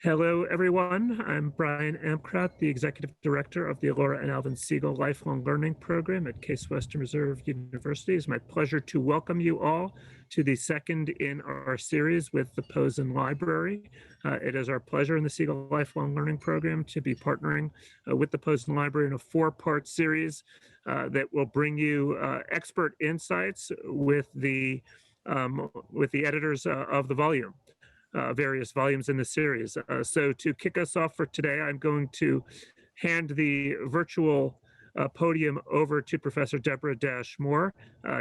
Hello, everyone. I'm Brian Amcraft, the Executive Director of the Laura and Alvin SIEGAL Lifelong Learning Program at Case Western Reserve University. It's my pleasure to welcome you all to the second in our series with the Posen Library. It is our pleasure in the SIEGAL Lifelong Learning Program to be partnering with the Posen Library in a four-part series that will bring you expert insights with the editors of the volume. Various volumes in the series. So to kick us off for today, I'm going to hand the virtual podium over to Professor Deborah Dash Moore.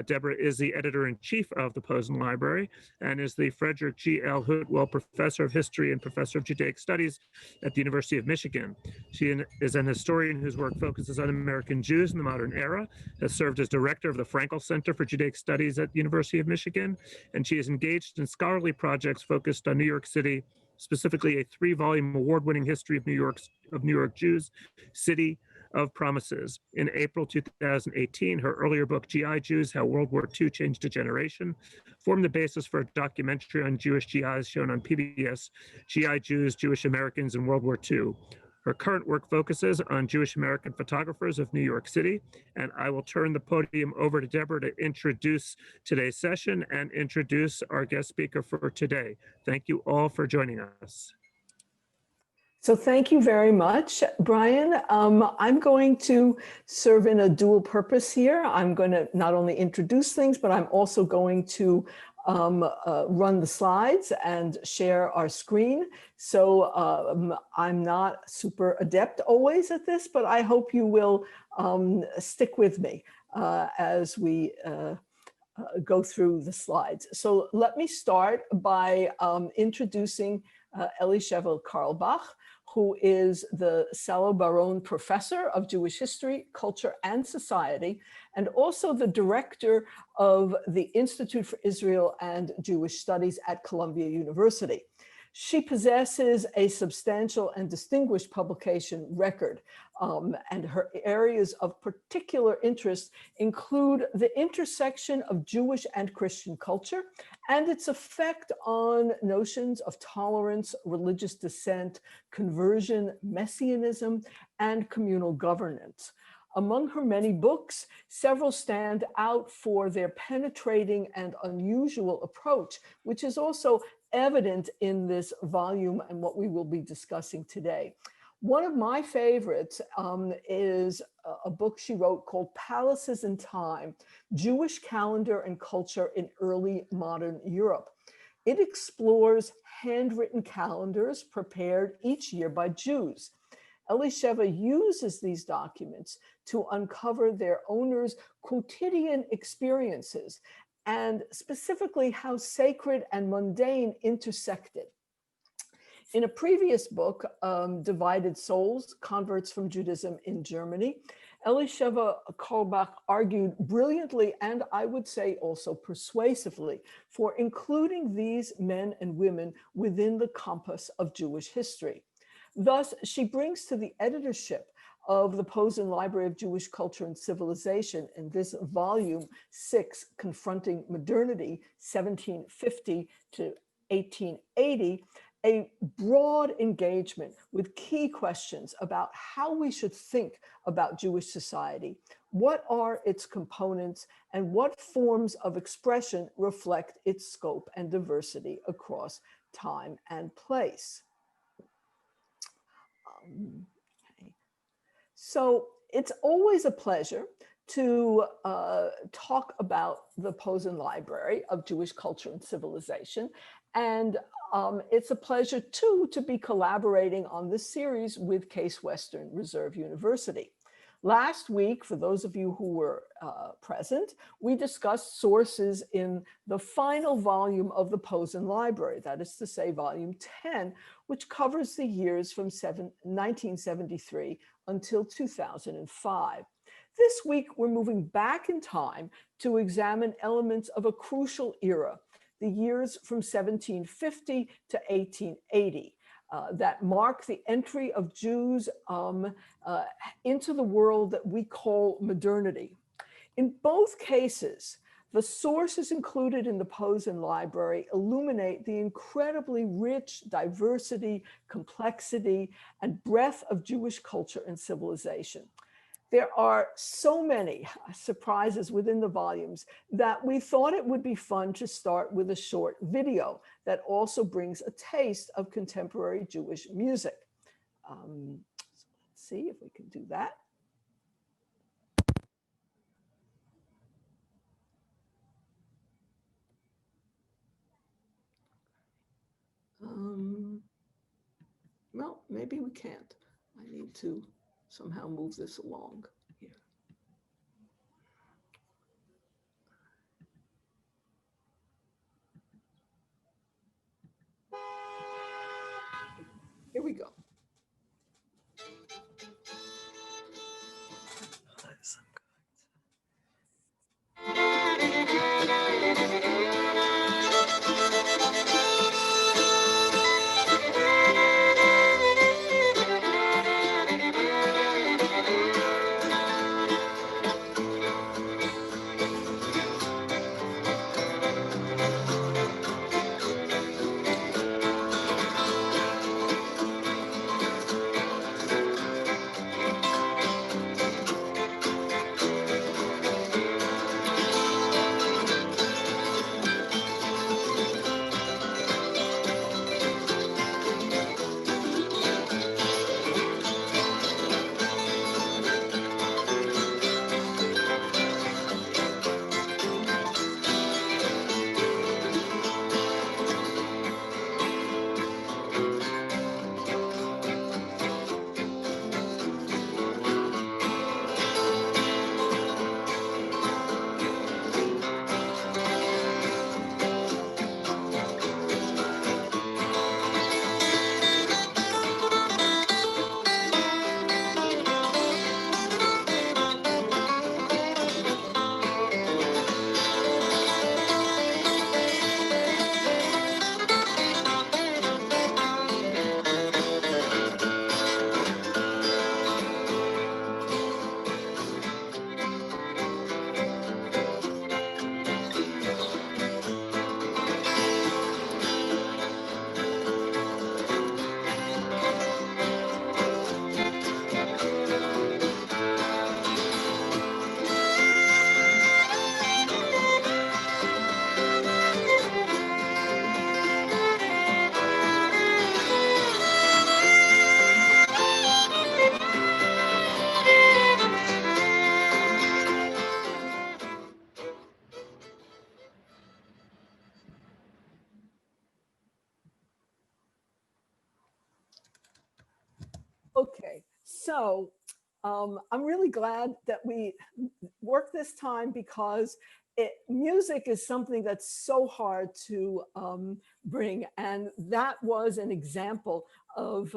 Deborah is the editor-in-chief of the Posen Library and is the Frederick G. L. Hutwell Professor of History and Professor of Judaic Studies at the University of Michigan. She is an historian whose work focuses on American Jews in the modern era, has served as director of the Frankel Center for Judaic Studies at the University of Michigan, and she is engaged in scholarly projects focused on New York City, specifically a three-volume award-winning history of New York Jews, City of Promises. In April 2018, her earlier book, GI Jews, How World War II Changed a Generation, formed the basis for a documentary on Jewish GIs shown on PBS, GI Jews, Jewish Americans in World War II. Her current work focuses on Jewish American photographers of New York City, and I will turn the podium over to Deborah to introduce today's session and introduce our guest speaker for today. Thank you all for joining us. So thank you very much, Brian. I'm going to serve in a dual purpose here. I'm going to not only introduce things, but I'm also going to run the slides and share our screen. So I'm not super adept always at this, but I hope you will stick with me as we go through the slides. So let me start by introducing Elisheva Carlebach, who is the Salo Baron Professor of Jewish History, Culture, and Society, and also the director of the Institute for Israel and Jewish Studies at Columbia University. She possesses a substantial and distinguished publication record, and her areas of particular interest include the intersection of Jewish and Christian culture and its effect on notions of tolerance, religious dissent, conversion, messianism, and communal governance. Among her many books, several stand out for their penetrating and unusual approach, which is also evident in this volume and what we will be discussing today. One of my favorites is a book she wrote called Palaces in Time, Jewish Calendar and Culture in Early Modern Europe. It explores handwritten calendars prepared each year by Jews. Elisheva uses these documents to uncover their owners' quotidian experiences and specifically how sacred and mundane intersected. In a previous book, Divided Souls, Converts from Judaism in Germany, Elisheva Carlebach argued brilliantly and I would say also persuasively for including these men and women within the compass of Jewish history. Thus, she brings to the editorship of the Posen Library of Jewish Culture and Civilization in this volume 6, Confronting Modernity, 1750 to 1880, a broad engagement with key questions about how we should think about Jewish society, what are its components, and what forms of expression reflect its scope and diversity across time and place. So it's always a pleasure to talk about the Posen Library of Jewish Culture and Civilization. And it's a pleasure too to be collaborating on this series with Case Western Reserve University. Last week, for those of you who were present, we discussed sources in the final volume of the Posen Library, that is to say, volume 10, which covers the years from 1973 until 2005. This week, we're moving back in time to examine elements of a crucial era, the years from 1750 to 1880. That mark the entry of Jews into the world that we call modernity. In both cases, The sources included in the Posen library illuminate the incredibly rich diversity, complexity, and breadth of Jewish culture and civilization. There are so many surprises within the volumes that we thought it would be fun to start with a short video that also brings a taste of contemporary Jewish music. So let's see if we can do that. Well, maybe we can't. I need to somehow move this along here. Here we go. Okay, so I'm really glad that we worked this time because music is something that's so hard to bring. And that was an example of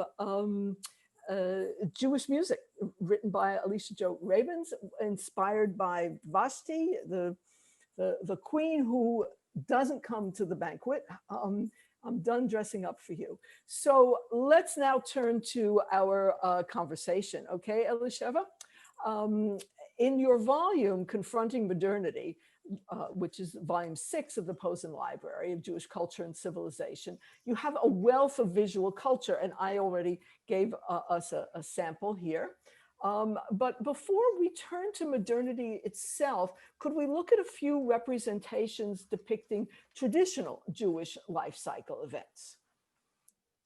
Jewish music written by Alicia Jo Ravens, inspired by Vashti, the queen who doesn't come to the banquet. I'm done dressing up for you. So let's now turn to our conversation, okay, Elisheva? In your volume, Confronting Modernity, which is volume 6 of the Posen Library of Jewish Culture and Civilization, you have a wealth of visual culture, and I already gave us a sample here. But before we turn to modernity itself, could we look at a few representations depicting traditional Jewish life cycle events?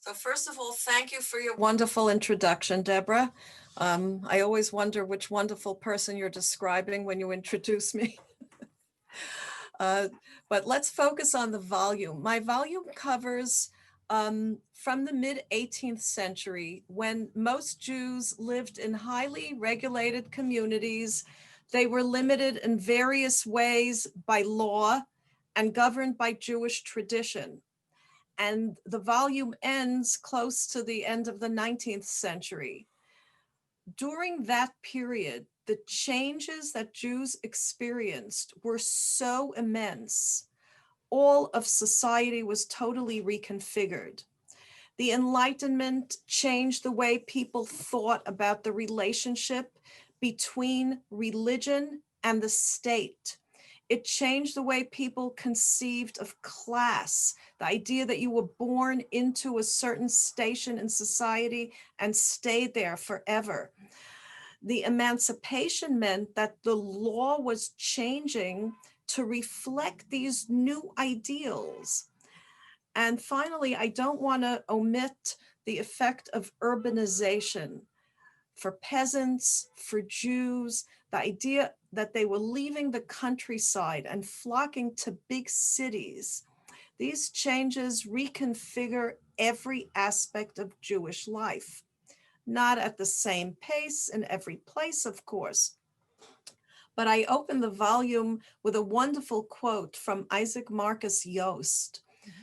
So first of all, thank you for your wonderful introduction, Deborah. I always wonder which wonderful person you're describing when you introduce me. But let's focus on the volume. My volume covers from the mid-18th century, when most Jews lived in highly regulated communities. They were limited in various ways by law and governed by Jewish tradition. And the volume ends close to the end of the 19th century. During that period, the changes that Jews experienced were so immense. All of society was totally reconfigured. The Enlightenment changed the way people thought about the relationship between religion and the state. It changed the way people conceived of class, the idea that you were born into a certain station in society and stayed there forever. The emancipation meant that the law was changing to reflect these new ideals. And finally, I don't want to omit the effect of urbanization. For peasants, for Jews, the idea that they were leaving the countryside and flocking to big cities. These changes reconfigure every aspect of Jewish life, not at the same pace in every place, of course. But I opened the volume with a wonderful quote from Isaac Marcus Jost,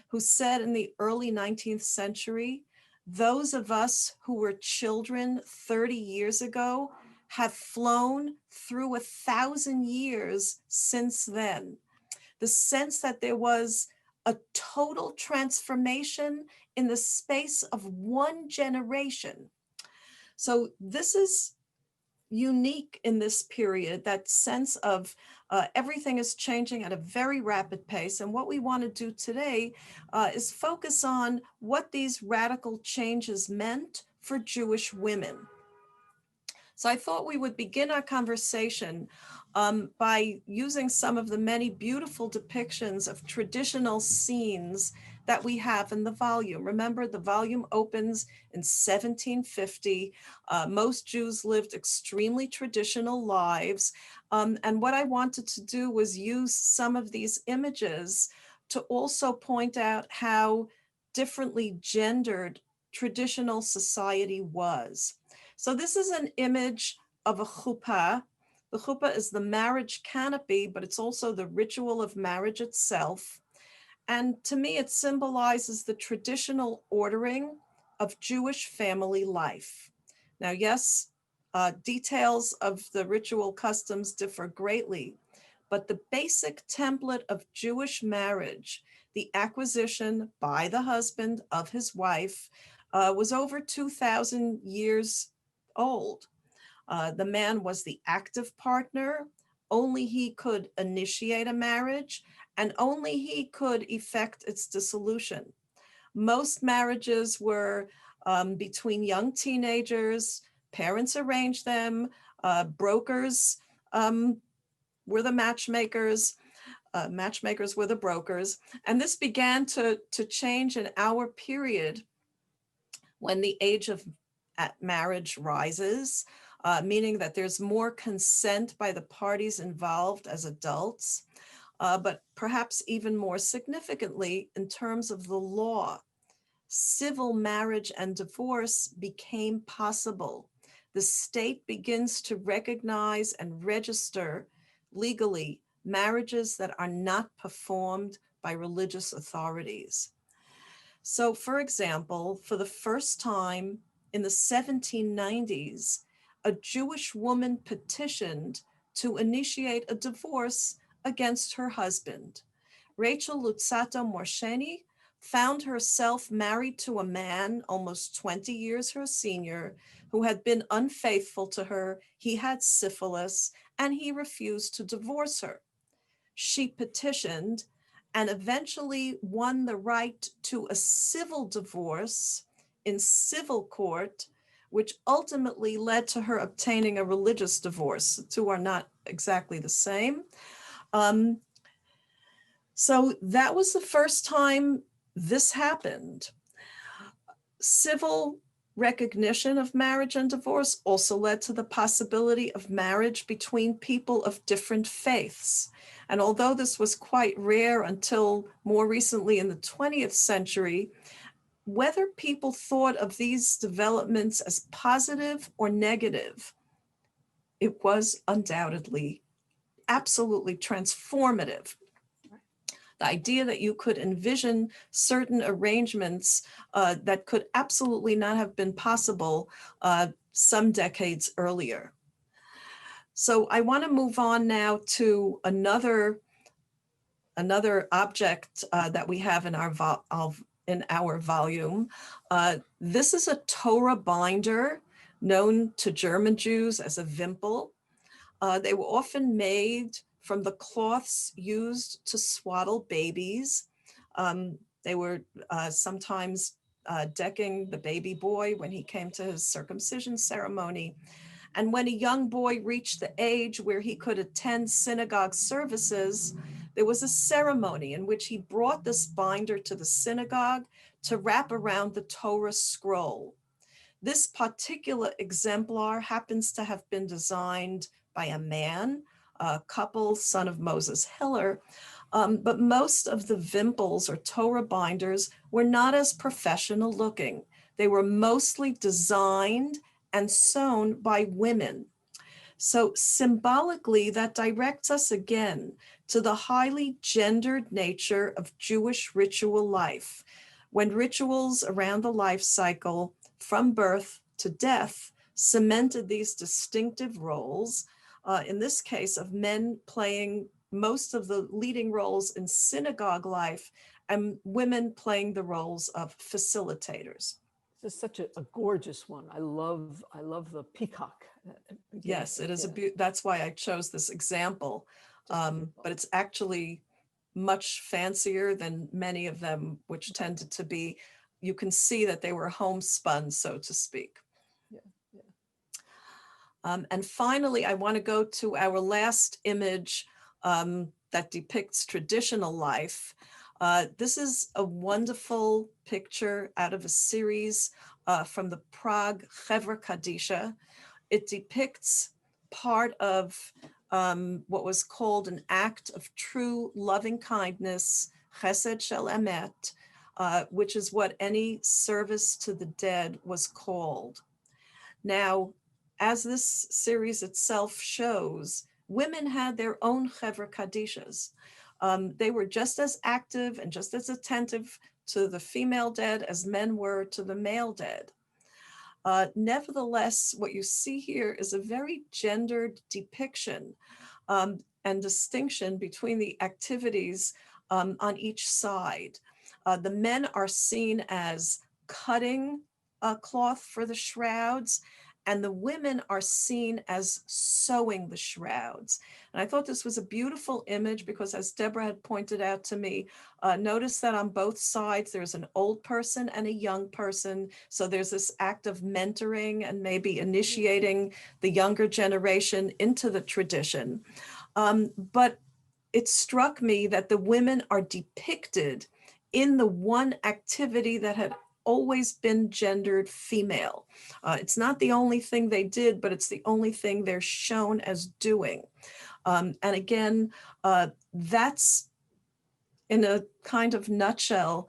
who said in the early 19th century, "Those of us who were children 30 years ago have flown through 1,000 years since then." The sense that there was a total transformation in the space of one generation. So this is unique in this period, that sense of everything is changing at a very rapid pace. And what we want to do today is focus on what these radical changes meant for Jewish women. So I thought we would begin our conversation by using some of the many beautiful depictions of traditional scenes that we have in the volume. Remember, the volume opens in 1750. Most Jews lived extremely traditional lives. And what I wanted to do was use some of these images to also point out how differently gendered traditional society was. So this is an image of a chuppah. The chuppah is the marriage canopy, but it's also the ritual of marriage itself. And to me, it symbolizes the traditional ordering of Jewish family life. Now, yes, details of the ritual customs differ greatly, but the basic template of Jewish marriage, the acquisition by the husband of his wife, was over 2,000 years old. The man was the active partner. Only he could initiate a marriage, and only he could effect its dissolution. Most marriages were between young teenagers. Parents arranged them. Brokers were the matchmakers. Matchmakers were the brokers. And this began to change in our period when the age of marriage rises, meaning that there's more consent by the parties involved as adults, but perhaps even more significantly in terms of the law. Civil marriage and divorce became possible. The state begins to recognize and register legally marriages that are not performed by religious authorities. So, for example, for the first time in the 1790s, a Jewish woman petitioned to initiate a divorce against her husband. Rachel Luzzatto Morsheni found herself married to a man almost 20 years her senior who had been unfaithful to her. He had syphilis, and he refused to divorce her. She petitioned and eventually won the right to a civil divorce in civil court, which ultimately led to her obtaining a religious divorce. The two are not exactly the same. So that was the first time this happened. Civil recognition of marriage and divorce also led to the possibility of marriage between people of different faiths. And although this was quite rare until more recently in the 20th century, whether people thought of these developments as positive or negative, it was undoubtedly absolutely transformative. The idea that you could envision certain arrangements that could absolutely not have been possible some decades earlier. So I want to move on now to another object that we have in our volume. This is a Torah Binder, known to German Jews as a Wimpel. They were often made from the cloths used to swaddle babies. They were sometimes decking the baby boy when he came to his circumcision ceremony. And when a young boy reached the age where he could attend synagogue services, there was a ceremony in which he brought this binder to the synagogue to wrap around the Torah scroll. This particular exemplar happens to have been designed by a man, a couple, son of Moses Hiller, but most of the vimples or Torah binders were not as professional looking. They were mostly designed and sewn by women. So symbolically, that directs us again to the highly gendered nature of Jewish ritual life, when rituals around the life cycle from birth to death cemented these distinctive roles, in this case of men playing most of the leading roles in synagogue life and women playing the roles of facilitators. This is such a gorgeous one. I love the peacock. Yes, it is that's why I chose this example. But it's actually much fancier than many of them, which tended to be, you can see that they were homespun, so to speak. And finally, I want to go to our last image that depicts traditional life. This is a wonderful picture out of a series from the Prague Chevra Kadisha. It depicts part of what was called an act of true loving kindness, chesed shel emet, which is what any service to the dead was called. Now, as this series itself shows, women had their own Chevra Kadishas. They were just as active and just as attentive to the female dead as men were to the male dead. Nevertheless, what you see here is a very gendered depiction and distinction between the activities on each side. The men are seen as cutting cloth for the shrouds, and the women are seen as sewing the shrouds. And I thought this was a beautiful image because, as Deborah had pointed out to me, notice that on both sides, there's an old person and a young person. So there's this act of mentoring and maybe initiating the younger generation into the tradition. But it struck me that the women are depicted in the one activity that had always been gendered female. It's not the only thing they did, but it's the only thing they're shown as doing. And again, that's in a kind of nutshell,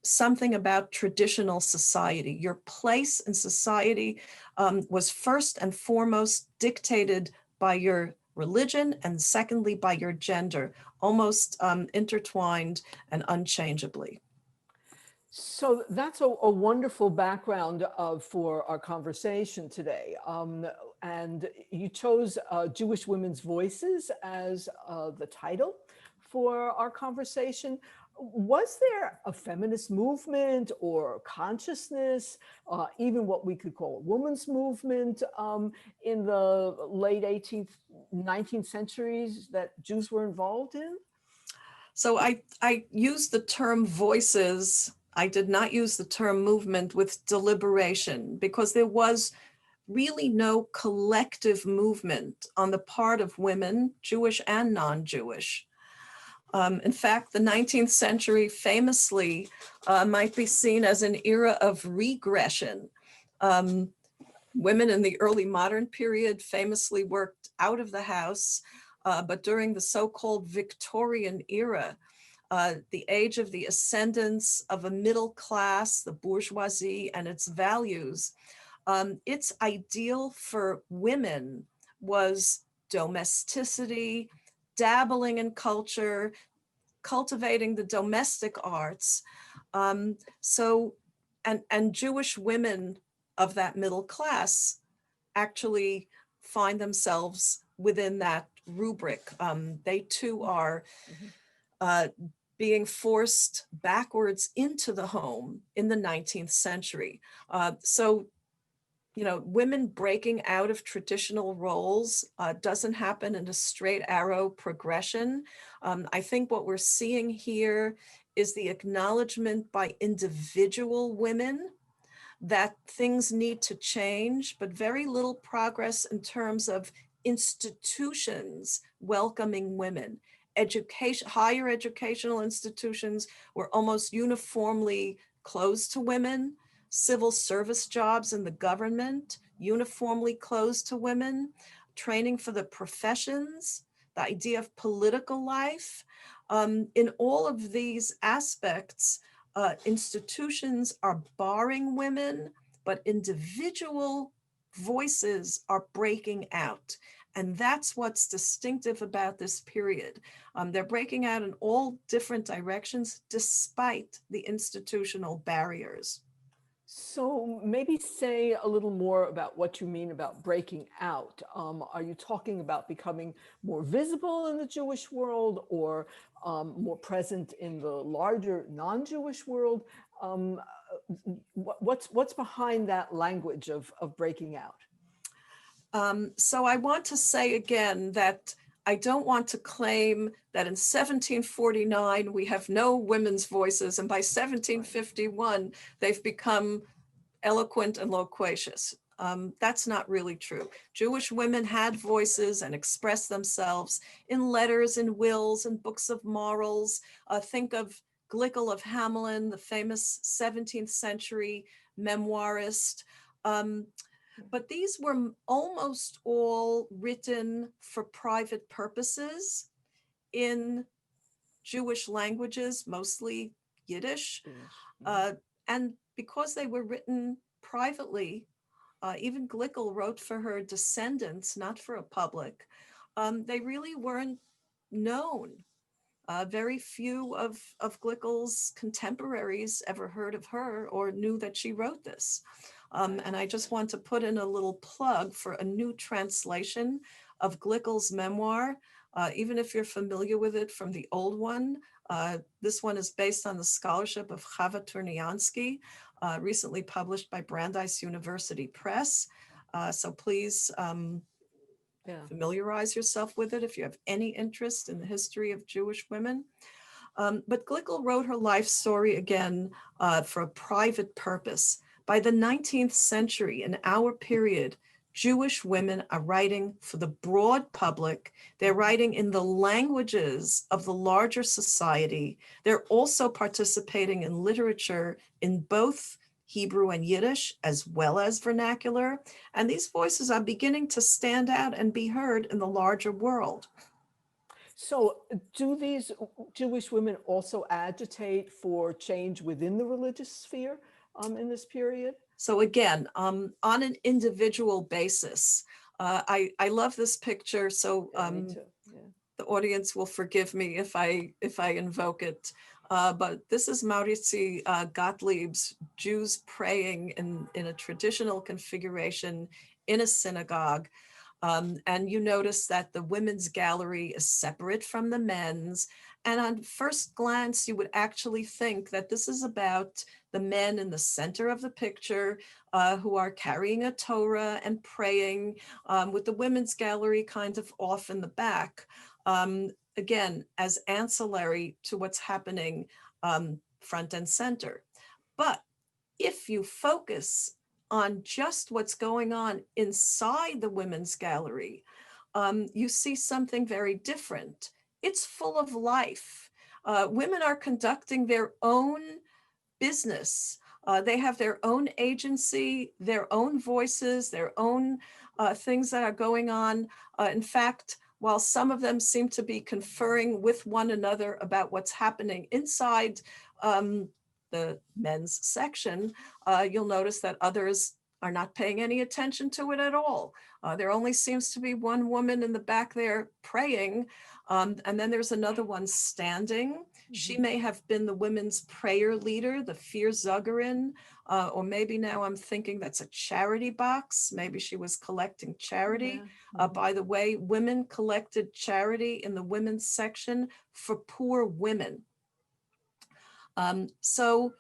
something about traditional society. Your place in society was first and foremost dictated by your religion and secondly by your gender, almost intertwined and unchangeably. So that's a wonderful background for our conversation today. And you chose Jewish Women's Voices as the title for our conversation. Was there a feminist movement or consciousness, even what we could call a women's movement in the late 18th, 19th centuries that Jews were involved in? So I used the term voices. I did not use the term movement with deliberation because there was really no collective movement on the part of women, Jewish and non-Jewish. In fact, the 19th century famously might be seen as an era of regression. Women in the early modern period famously worked out of the house, but during the so-called Victorian era, the age of the ascendance of a middle class, the bourgeoisie and its values, its ideal for women was domesticity, dabbling in culture, cultivating the domestic arts. And Jewish women of that middle class actually find themselves within that rubric. They too are being forced backwards into the home in the 19th century. So women breaking out of traditional roles doesn't happen in a straight arrow progression. I think what we're seeing here is the acknowledgement by individual women that things need to change, but very little progress in terms of institutions welcoming women. Higher educational institutions were almost uniformly closed to women. Civil service jobs in the government, uniformly closed to women. Training for the professions, the idea of political life. In all of these aspects, institutions are barring women, but individual voices are breaking out. And that's what's distinctive about this period. They're breaking out in all different directions despite the institutional barriers. So maybe say a little more about what you mean about breaking out. Are you talking about becoming more visible in the Jewish world, or more present in the larger non-Jewish world? What's behind that language of breaking out? So I want to say again that I don't want to claim that in 1749 we have no women's voices, and by 1751 they've become eloquent and loquacious. That's not really true. Jewish women had voices and expressed themselves in letters, in wills, and books of morals. Think of Glickle of Hamelin, the famous 17th century memoirist. But these were almost all written for private purposes in Jewish languages, mostly Yiddish. And because they were written privately, even Glickle wrote for her descendants, not for a public, they really weren't known. Very few of Glickle's contemporaries ever heard of her or knew that she wrote this. And I just want to put in a little plug for a new translation of Glickle's memoir. Even if you're familiar with it from the old one, this one is based on the scholarship of Chava Turniansky, recently published by Brandeis University Press. So please familiarize yourself with it if you have any interest in the history of Jewish women. But Glickle wrote her life story again for a private purpose. By the 19th century, in our period, Jewish women are writing for the broad public. They're writing in the languages of the larger society. They're also participating in literature in both Hebrew and Yiddish, as well as vernacular. And these voices are beginning to stand out and be heard in the larger world. So do these Jewish women also agitate for change within the religious sphere in this period? So again, on an individual basis, I love this picture. So Me too. the audience will forgive me if I invoke it. But this is Maurizi Gottlieb's Jews praying in a traditional configuration in a synagogue. And you notice that the women's gallery is separate from the men's. And on first glance, you would actually think that this is about the men in the center of the picture who are carrying a Torah and praying, with the women's gallery kind of off in the back. Again, as ancillary to what's happening front and center. But if you focus on just what's going on inside the women's gallery, you see something very different. It's full of life. Women are conducting their own business. They have their own agency, their own voices, their own things that are going on. In fact, while some of them seem to be conferring with one another about what's happening inside the men's section, you'll notice that others are not paying any attention to it at all. There only seems to be one woman in the back there praying, and then there's another one standing. Mm-hmm. She may have been the women's prayer leader, the Viersagerin, or maybe now I'm thinking that's a charity box. Maybe she was collecting charity. Yeah. Mm-hmm. By the way, women collected charity in the women's section for poor women. So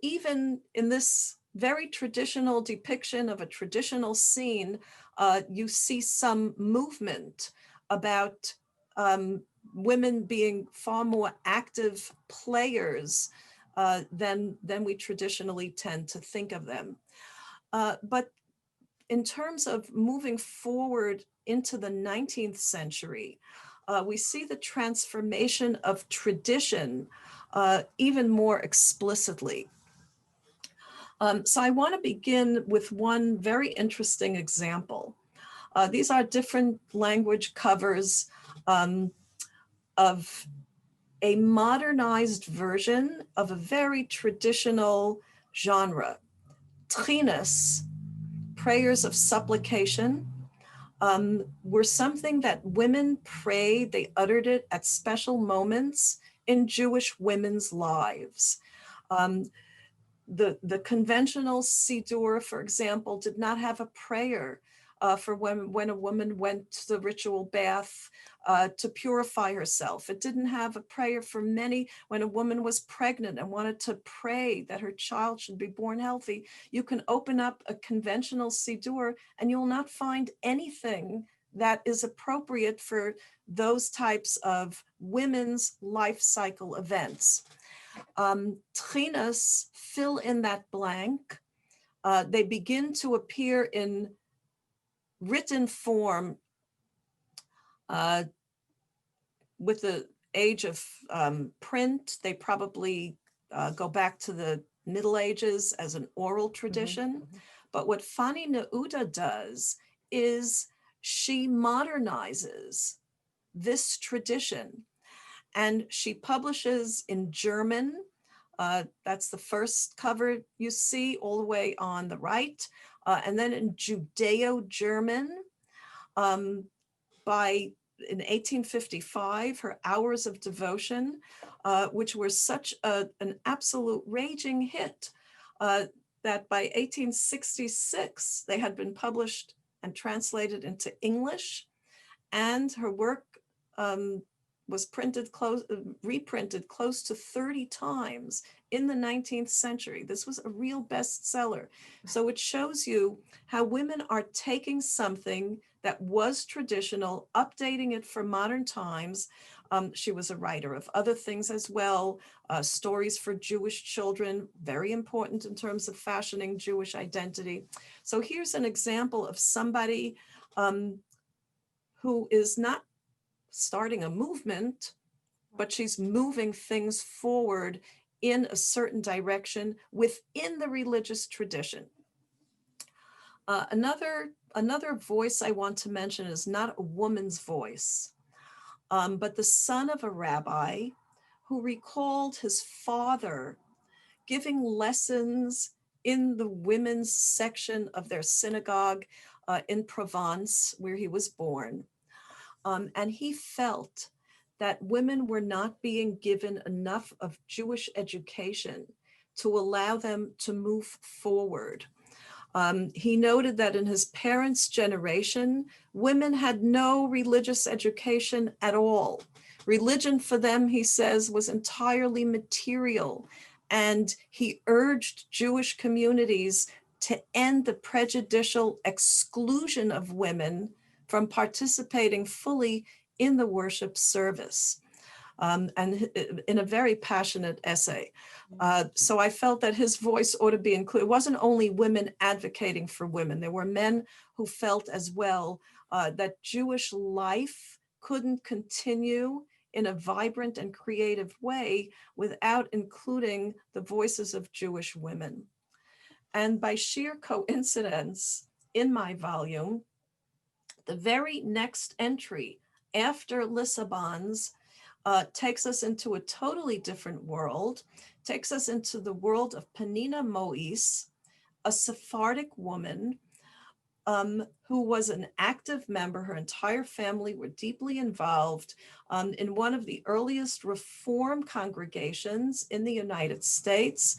even in this very traditional depiction of a traditional scene, you see some movement about women being far more active players than we traditionally tend to think of them. But in terms of moving forward into the 19th century, we see the transformation of tradition even more explicitly. So I want to begin with one very interesting example. These are different language covers of a modernized version of a very traditional genre. Trinus, prayers of supplication, were something that women prayed. They uttered it at special moments in Jewish women's lives. The conventional Siddur, for example, did not have a prayer for when a woman went to the ritual bath to purify herself. It didn't have a prayer for many when a woman was pregnant and wanted to pray that her child should be born healthy. You can open up a conventional Siddur and you'll not find anything that is appropriate for those types of women's life cycle events. Trinus fill in that blank. They begin to appear in written form with the age of print. They probably go back to the Middle Ages as an oral tradition. But what Fanny Neuda does is she modernizes this tradition, and she publishes in German. That's the first cover you see all the way on the right. And then in Judeo-German, in 1855, her Hours of Devotion, which were such an absolute raging hit that by 1866, they had been published and translated into English, and her work was reprinted close to 30 times in the 19th century. This was a real bestseller. So it shows you how women are taking something that was traditional, updating it for modern times. She was a writer of other things as well, stories for Jewish children, very important in terms of fashioning Jewish identity. So here's an example of somebody who is not starting a movement, but she's moving things forward in a certain direction within the religious tradition. Another voice I want to mention is not a woman's voice, but the son of a rabbi who recalled his father giving lessons in the women's section of their synagogue in Provence, where he was born. And he felt that women were not being given enough of Jewish education to allow them to move forward. He noted that in his parents' generation, women had no religious education at all. Religion for them, he says, was entirely material. And he urged Jewish communities to end the prejudicial exclusion of women from participating fully in the worship service, and in a very passionate essay. So I felt that his voice ought to be included. It wasn't only women advocating for women. There were men who felt as well that Jewish life couldn't continue in a vibrant and creative way without including the voices of Jewish women. And by sheer coincidence, in my volume, the very next entry after Lisabon's takes us into a totally different world, takes us into the world of Penina Mois, a Sephardic woman who was an active member. Her entire family were deeply involved in one of the earliest Reform congregations in the United States.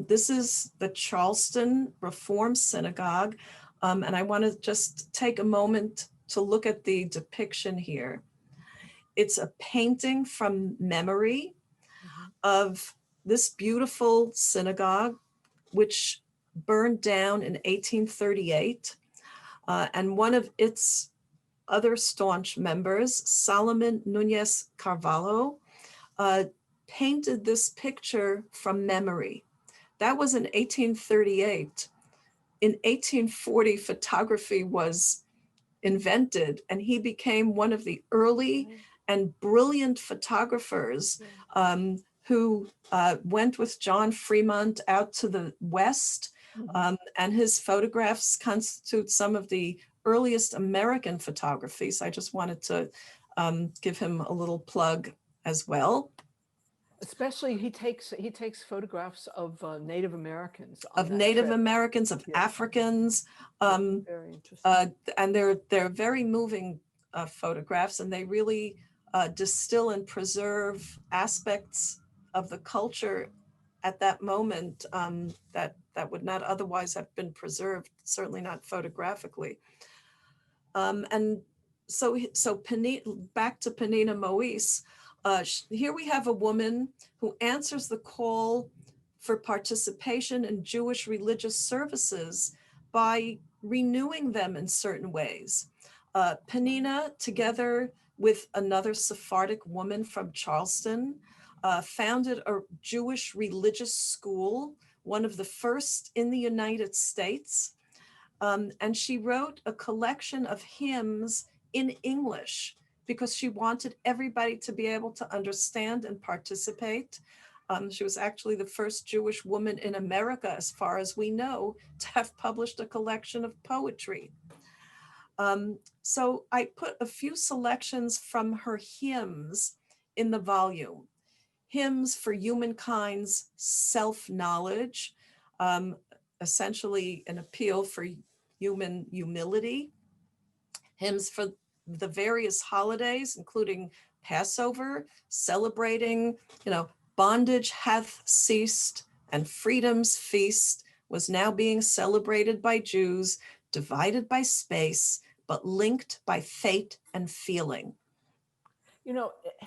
This is the Charleston Reform Synagogue. And I want to just take a moment to look at the depiction here. It's a painting from memory of this beautiful synagogue, which burned down in 1838. And one of its other staunch members, Solomon Nunez Carvalho, painted this picture from memory. That was in 1838. In 1840, photography was invented, and he became one of the early and brilliant photographers who went with John Fremont out to the West, and his photographs constitute some of the earliest American photography. So I just wanted to give him a little plug as well. Especially he takes photographs of Native Americans. Of Native Americans, of Africans. Very interesting. And they're very moving photographs, and they really distill and preserve aspects of the culture at that moment that would not otherwise have been preserved, certainly not photographically. And so back to Penina Moise. Here we have a woman who answers the call for participation in Jewish religious services by renewing them in certain ways. Penina, together with another Sephardic woman from Charleston, founded a Jewish religious school, one of the first in the United States. And she wrote a collection of hymns in English because she wanted everybody to be able to understand and participate. She was actually the first Jewish woman in America, as far as we know, to have published a collection of poetry. So I put a few selections from her hymns in the volume. Hymns for humankind's self-knowledge, essentially an appeal for human humility. Hymns for the various holidays, including Passover, celebrating, bondage hath ceased and freedom's feast was now being celebrated by Jews, divided by space, but linked by fate and feeling.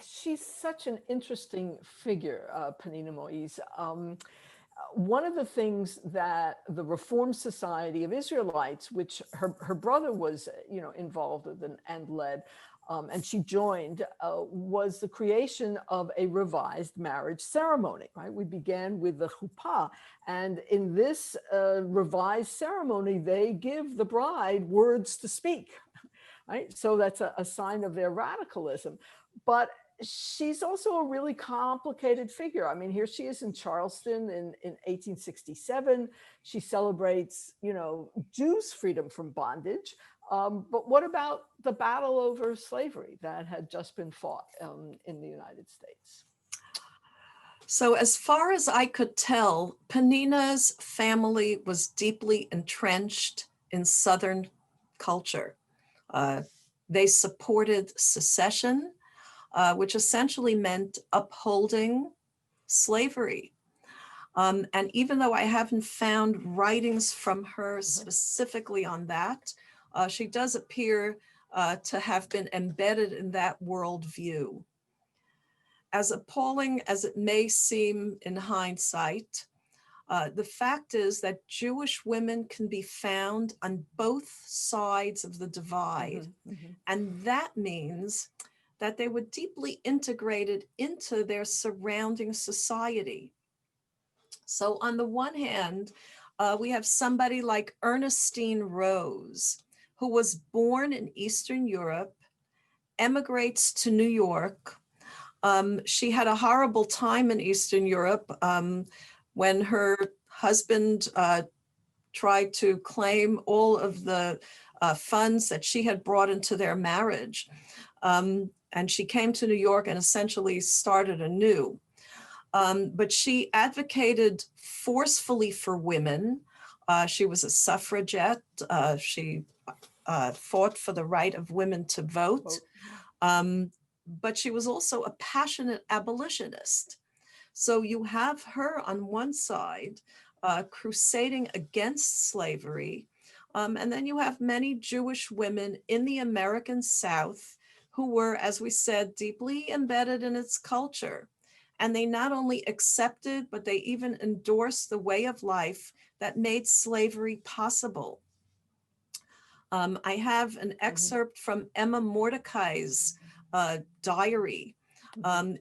She's such an interesting figure, Penina Moise. One of the things that the Reformed Society of Israelites, which her brother was, involved with and led, and she joined, was the creation of a revised marriage ceremony, right? We began with the Chuppah, and in this revised ceremony, they give the bride words to speak, right? So that's a sign of their radicalism. But she's also a really complicated figure. I mean, here she is in Charleston in 1867. She celebrates, Jews' freedom from bondage. But what about the battle over slavery that had just been fought in the United States? So as far as I could tell, Penina's family was deeply entrenched in Southern culture. They supported secession, which essentially meant upholding slavery. And even though I haven't found writings from her specifically on that, she does appear to have been embedded in that worldview. As appalling as it may seem in hindsight, the fact is that Jewish women can be found on both sides of the divide. And that means that they were deeply integrated into their surrounding society. So on the one hand, we have somebody like Ernestine Rose, who was born in Eastern Europe, emigrates to New York. She had a horrible time in Eastern Europe when her husband tried to claim all of the funds that she had brought into their marriage. And she came to New York and essentially started anew. But she advocated forcefully for women. She was a suffragette. She fought for the right of women to vote. But she was also a passionate abolitionist. So you have her on one side crusading against slavery. And then you have many Jewish women in the American South who were, as we said, deeply embedded in its culture. And they not only accepted, but they even endorsed the way of life that made slavery possible. I have an excerpt from Emma Mordecai's diary,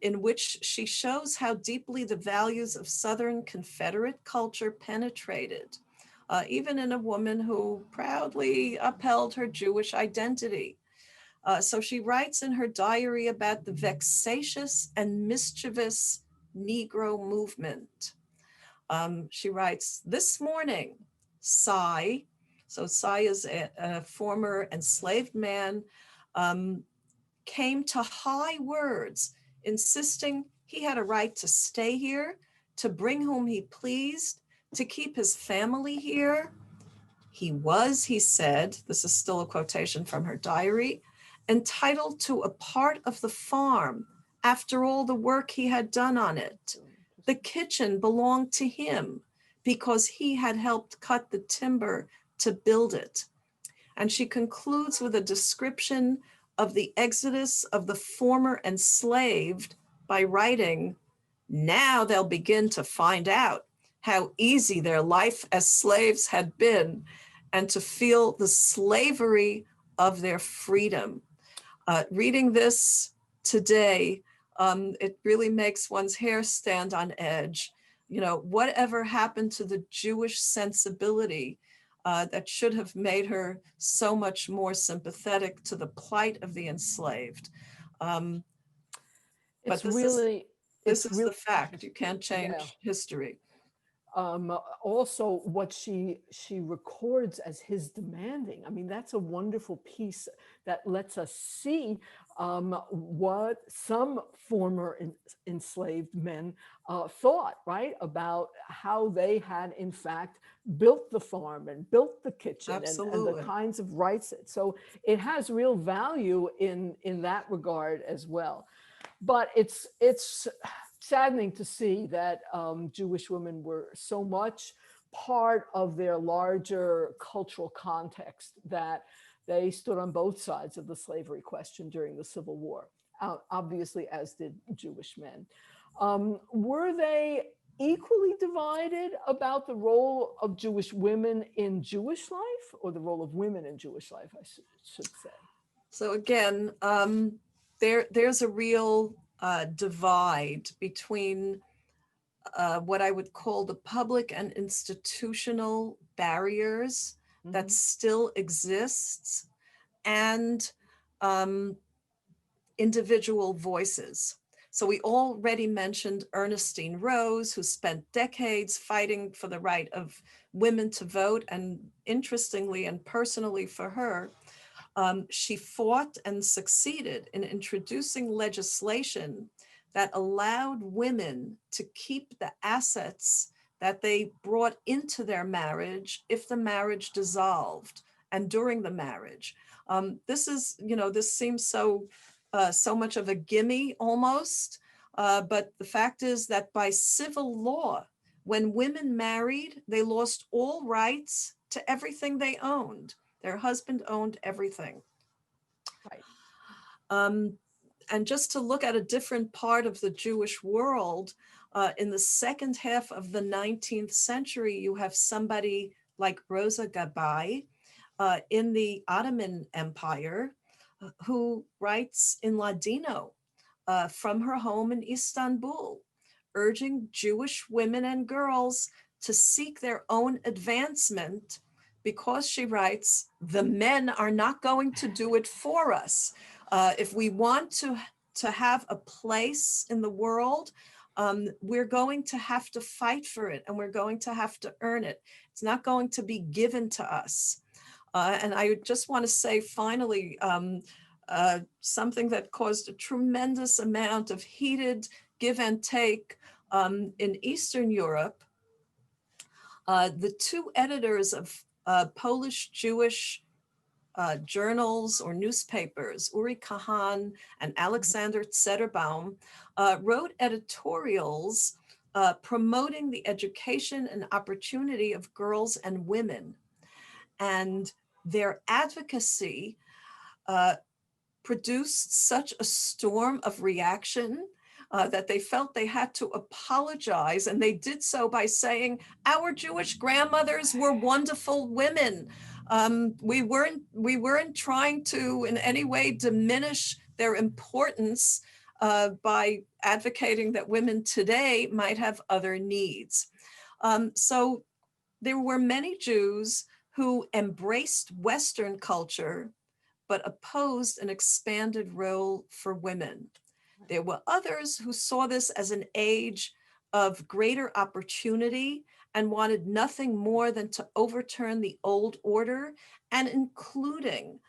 in which she shows how deeply the values of Southern Confederate culture penetrated, even in a woman who proudly upheld her Jewish identity. So she writes in her diary about the vexatious and mischievous Negro movement. She writes, this morning, Cy, so Cy is a former enslaved man, came to high words, insisting he had a right to stay here, to bring whom he pleased, to keep his family here. He was, he said, this is still a quotation from her diary, entitled to a part of the farm after all the work he had done on it. The kitchen belonged to him because he had helped cut the timber to build it. And she concludes with a description of the exodus of the former enslaved by writing, now they'll begin to find out how easy their life as slaves had been and to feel the slavery of their freedom. Reading this today, it really makes one's hair stand on edge. You know, whatever happened to the Jewish sensibility that should have made her so much more sympathetic to the plight of the enslaved. But this is the fact. You can't change history. Also, what she records as his demanding. I mean, that's a wonderful piece that lets us see what some former enslaved men thought, right, about how they had in fact built the farm and built the kitchen and the kinds of rights. So it has real value in that regard as well. But it's saddening to see that Jewish women were so much part of their larger cultural context that they stood on both sides of the slavery question during the Civil War, obviously, as did Jewish men. Were they equally divided about the role of Jewish women in Jewish life, or the role of women in Jewish life, I should say? So again, there's a real divide between what I would call the public and institutional barriers that still exists, and individual voices. So we already mentioned Ernestine Rose, who spent decades fighting for the right of women to vote, and interestingly and personally for her, she fought and succeeded in introducing legislation that allowed women to keep the assets that they brought into their marriage if the marriage dissolved and during the marriage. This is, you know, this seems so much of a gimme almost, but the fact is that by civil law, when women married, they lost all rights to everything they owned. Their husband owned everything. Right. And just to look at a different part of the Jewish world, in the second half of the 19th century, you have somebody like Rosa Gabay in the Ottoman Empire, who writes in Ladino from her home in Istanbul, urging Jewish women and girls to seek their own advancement, because she writes, the men are not going to do it for us. If we want to have a place in the world, we're going to have to fight for it, and we're going to have to earn it. It's not going to be given to us. And I just want to say finally, something that caused a tremendous amount of heated give and take in Eastern Europe. The two editors of Polish Jewish journals or newspapers, Uri Kahan and Alexander Zetterbaum, wrote editorials promoting the education and opportunity of girls and women. And their advocacy produced such a storm of reaction that they felt they had to apologize, and they did so by saying, our Jewish grandmothers were wonderful women. We weren't trying to in any way diminish their importance by advocating that women today might have other needs. So there were many Jews who embraced Western culture, but opposed an expanded role for women. There were others who saw this as an age of greater opportunity and wanted nothing more than to overturn the old order, and including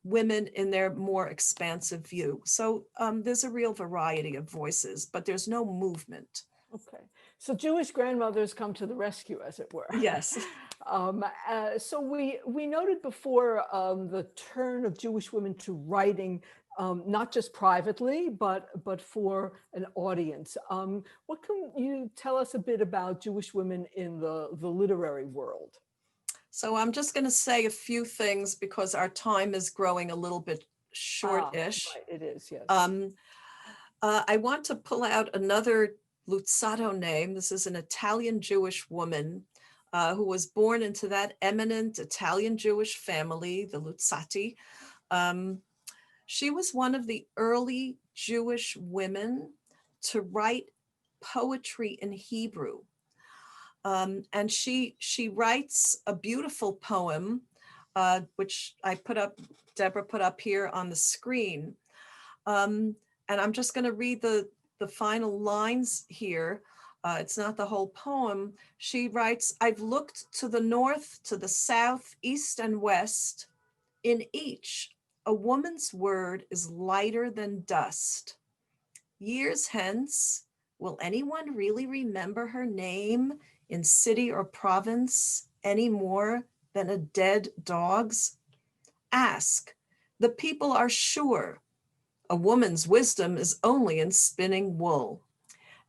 women in their more expansive view. So there's a real variety of voices, but there's no movement. Okay, so Jewish grandmothers come to the rescue, as it were. Yes. So we noted before the turn of Jewish women to writing, not just privately, but for an audience. What can you tell us a bit about Jewish women in the literary world? So I'm just going to say a few things because our time is growing a little bit short-ish. Right, it is, yes. I want to pull out another Luzzatto name. This is an Italian Jewish woman who was born into that eminent Italian Jewish family, the Luzzati. She was one of the early Jewish women to write poetry in Hebrew. And she writes a beautiful poem, which Deborah put up here on the screen. And I'm just going to read the final lines here. It's not the whole poem. She writes, I've looked to the north, to the south, east, and west. In each, a woman's word is lighter than dust. Years hence, will anyone really remember her name in city or province any more than a dead dog's? Ask. The people are sure. A woman's wisdom is only in spinning wool.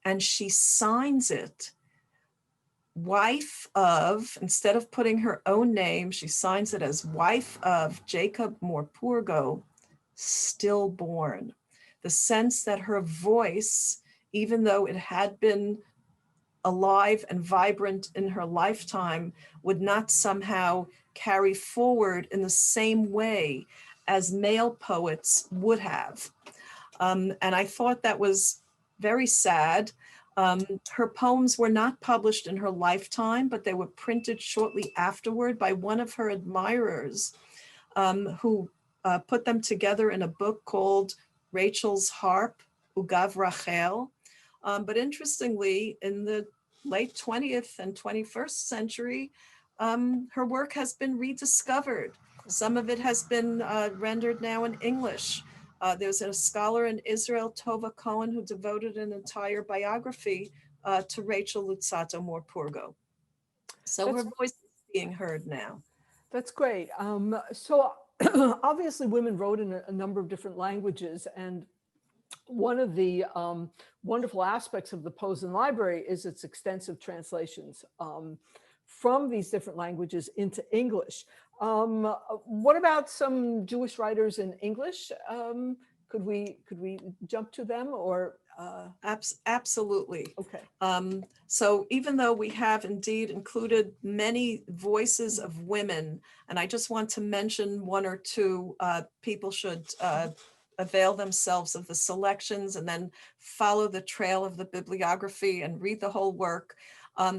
And she signs it, wife of, instead of putting her own name, she signs it as wife of Jacob Morpurgo, stillborn. The sense that her voice, even though it had been alive and vibrant in her lifetime, would not somehow carry forward in the same way as male poets would have. And I thought that was very sad. Her poems were not published in her lifetime, but they were printed shortly afterward by one of her admirers, who put them together in a book called Rachel's Harp, Ugav Rachel. But interestingly, in the late 20th and 21st century, her work has been rediscovered. Some of it has been rendered now in English. There's a scholar in Israel, Tova Cohen, who devoted an entire biography to Rachel Luzzatto Morpurgo. So her voice is being heard now. That's great. So obviously women wrote in a number of different languages, and one of the wonderful aspects of the Posen Library is its extensive translations from these different languages into English. What about some Jewish writers in English? Could we jump to them, or? Absolutely. Okay. So even though we have indeed included many voices of women, and I just want to mention one or two, people should avail themselves of the selections and then follow the trail of the bibliography and read the whole work.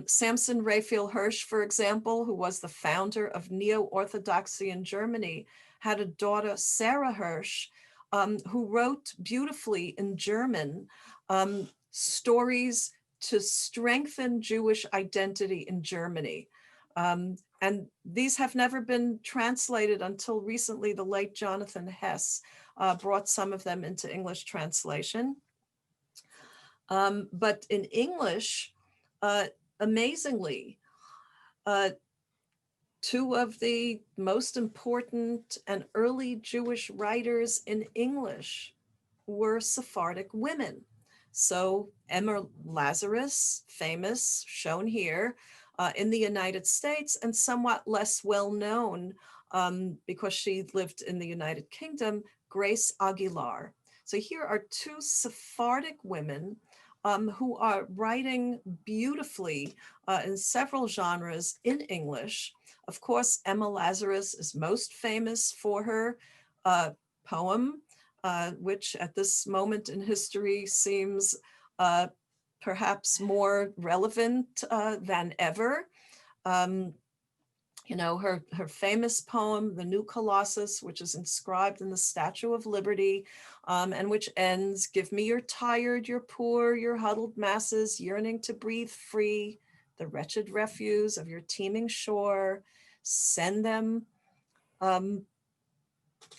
Samson Rayfield Hirsch, for example, who was the founder of Neo-Orthodoxy in Germany, had a daughter, Sarah Hirsch, who wrote beautifully in German stories to strengthen Jewish identity in Germany. And these have never been translated until recently. The late Jonathan Hess brought some of them into English translation. But in English, amazingly, two of the most important and early Jewish writers in English were Sephardic women. So Emma Lazarus, famous, shown here, in the United States, and somewhat less well known because she lived in the United Kingdom, Grace Aguilar. So here are two Sephardic women who are writing beautifully in several genres in English. Of course, Emma Lazarus is most famous for her poem, which at this moment in history seems perhaps more relevant than ever. You know, her famous poem, The New Colossus, which is inscribed in the Statue of Liberty, and which ends, "Give me your tired, your poor, your huddled masses, yearning to breathe free, the wretched refuse of your teeming shore. Send them,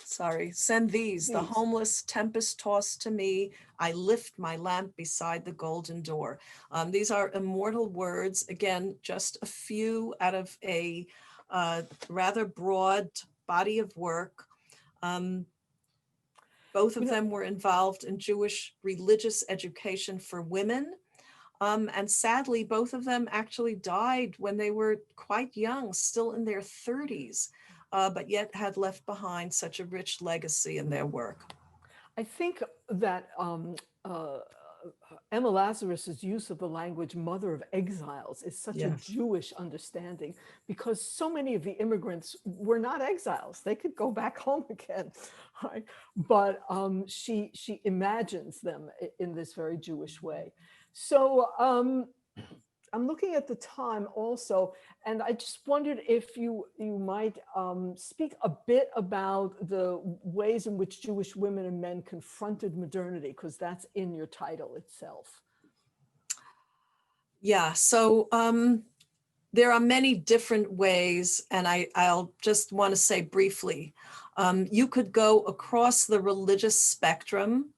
send these, the homeless tempest tossed to me. I lift my lamp beside the golden door." These are immortal words. Again, just a few out of a rather broad body of work. Both of them were involved in Jewish religious education for women. And sadly, both of them actually died when they were quite young, still in their 30s, but yet had left behind such a rich legacy in their work. I think that Emma Lazarus's use of the language "mother of exiles" is such a Jewish understanding, because so many of the immigrants were not exiles. They could go back home again, right? But she imagines them in this very Jewish way. So I'm looking at the time also, and I just wondered if you might speak a bit about the ways in which Jewish women and men confronted modernity, because that's in your title itself. Yeah, so there are many different ways, and I'll just want to say briefly, you could go across the religious spectrum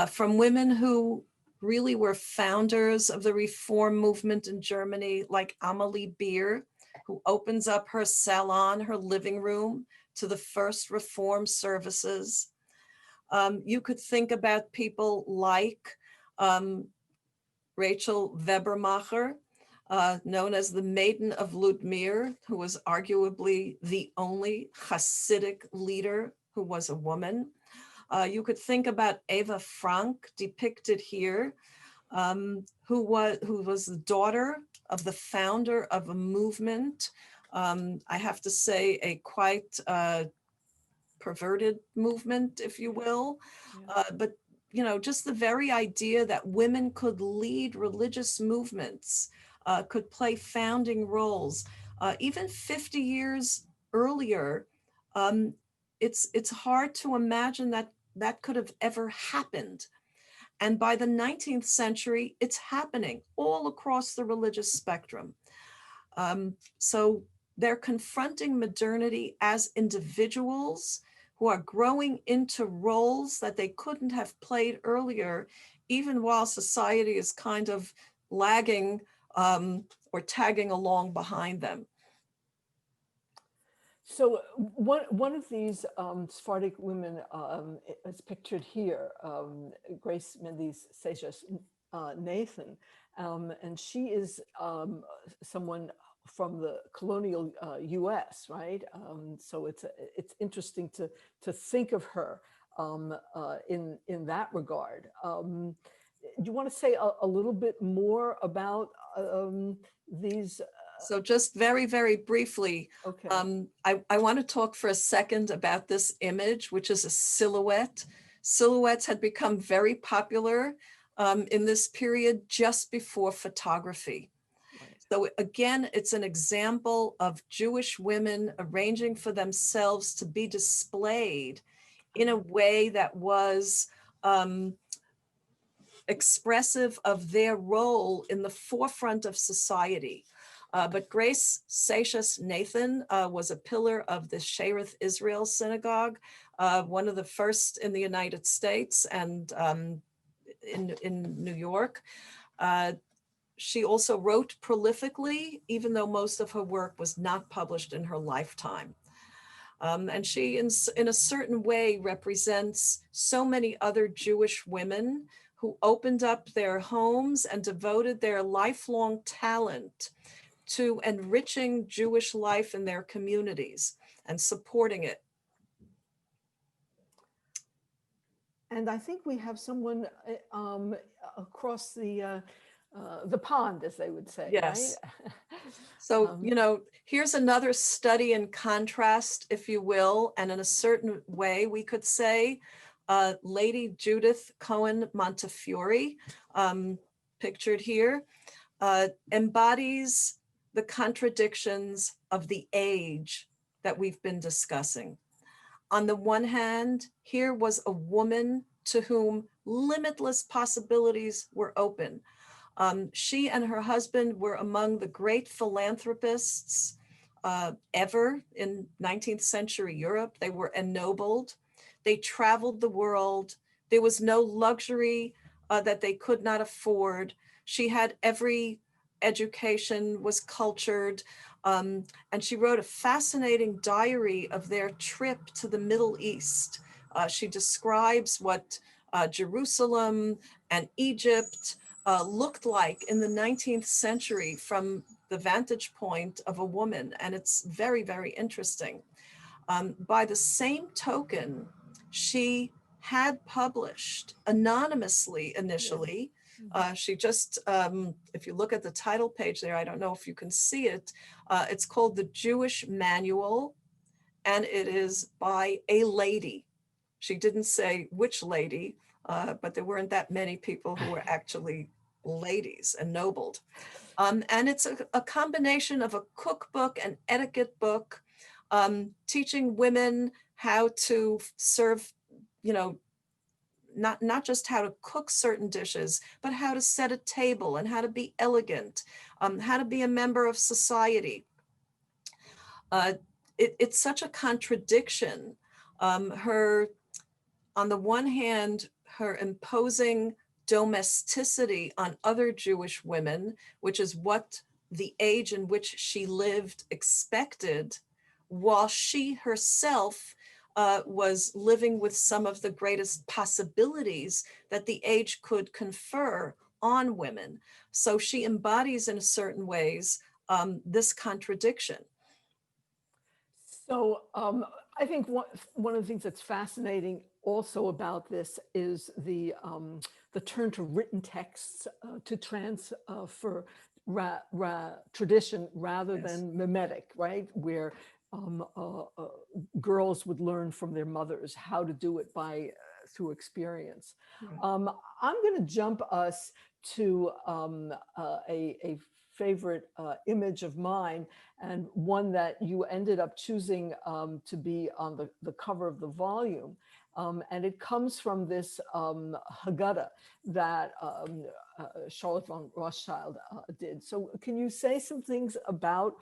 from women who really were founders of the reform movement in Germany, like Amalie Beer, who opens up her salon, her living room, to the first reform services. You could think about people like Rachel Webermacher, known as the Maiden of Ludmir, who was arguably the only Hasidic leader who was a woman. You could think about Eva Frank, depicted here, who was the daughter of the founder of a movement, I have to say a quite perverted movement, if you will, but you know, just the very idea that women could lead religious movements, could play founding roles, even 50 years earlier, it's hard to imagine that could have ever happened. And by the 19th century, it's happening all across the religious spectrum. So they're confronting modernity as individuals who are growing into roles that they couldn't have played earlier, even while society is kind of lagging or tagging along behind them. So one of these Sephardic women is pictured here, Grace Mendes Sejas Nathan, and she is someone from the colonial U.S., right? So it's interesting to think of her in that regard. Do you want to say a little bit more about these? So just very, very briefly, okay. I want to talk for a second about this image, which is a silhouette. Silhouettes had become very popular in this period just before photography. Right. So again, it's an example of Jewish women arranging for themselves to be displayed in a way that was expressive of their role in the forefront of society. But Grace Sejas Nathan was a pillar of the Shearith Israel Synagogue, one of the first in the United States and in New York. She also wrote prolifically, even though most of her work was not published in her lifetime. And she, in a certain way, represents so many other Jewish women who opened up their homes and devoted their lifelong talent to enriching Jewish life in their communities and supporting it. And I think we have someone across the pond, as they would say, Yes. right? So, here's another study in contrast, if you will, and in a certain way, we could say, Lady Judith Cohen Montefiore, pictured here, embodies the contradictions of the age that we've been discussing. On the one hand, here was a woman to whom limitless possibilities were open. She and her husband were among the great philanthropists ever in 19th century Europe. They were ennobled. They traveled the world. There was no luxury that they could not afford. She had every education, was cultured, and she wrote a fascinating diary of their trip to the Middle East. She describes what Jerusalem and Egypt looked like in the 19th century from the vantage point of a woman, and it's very, very interesting. By the same token, she had published anonymously initially. She just, if you look at the title page there, I don't know if you can see it, it's called The Jewish Manual, and it is by a lady. She didn't say which lady, but there weren't that many people who were actually ladies, ennobled. And it's a combination of a cookbook, an etiquette book, teaching women how to serve, not just how to cook certain dishes, but how to set a table and how to be elegant, how to be a member of society. It's such a contradiction. On the one hand, her imposing domesticity on other Jewish women, which is what the age in which she lived expected, while she herself was living with some of the greatest possibilities that the age could confer on women. So she embodies in certain ways this contradiction. So I think one of the things that's fascinating also about this is the turn to written texts to transfer tradition rather than mimetic, right? Where girls would learn from their mothers how to do it through experience. I'm going to jump us to a favorite image of mine, and one that you ended up choosing to be on the cover of the volume. And it comes from this Haggadah that Charlotte von Rothschild did. So can you say some things about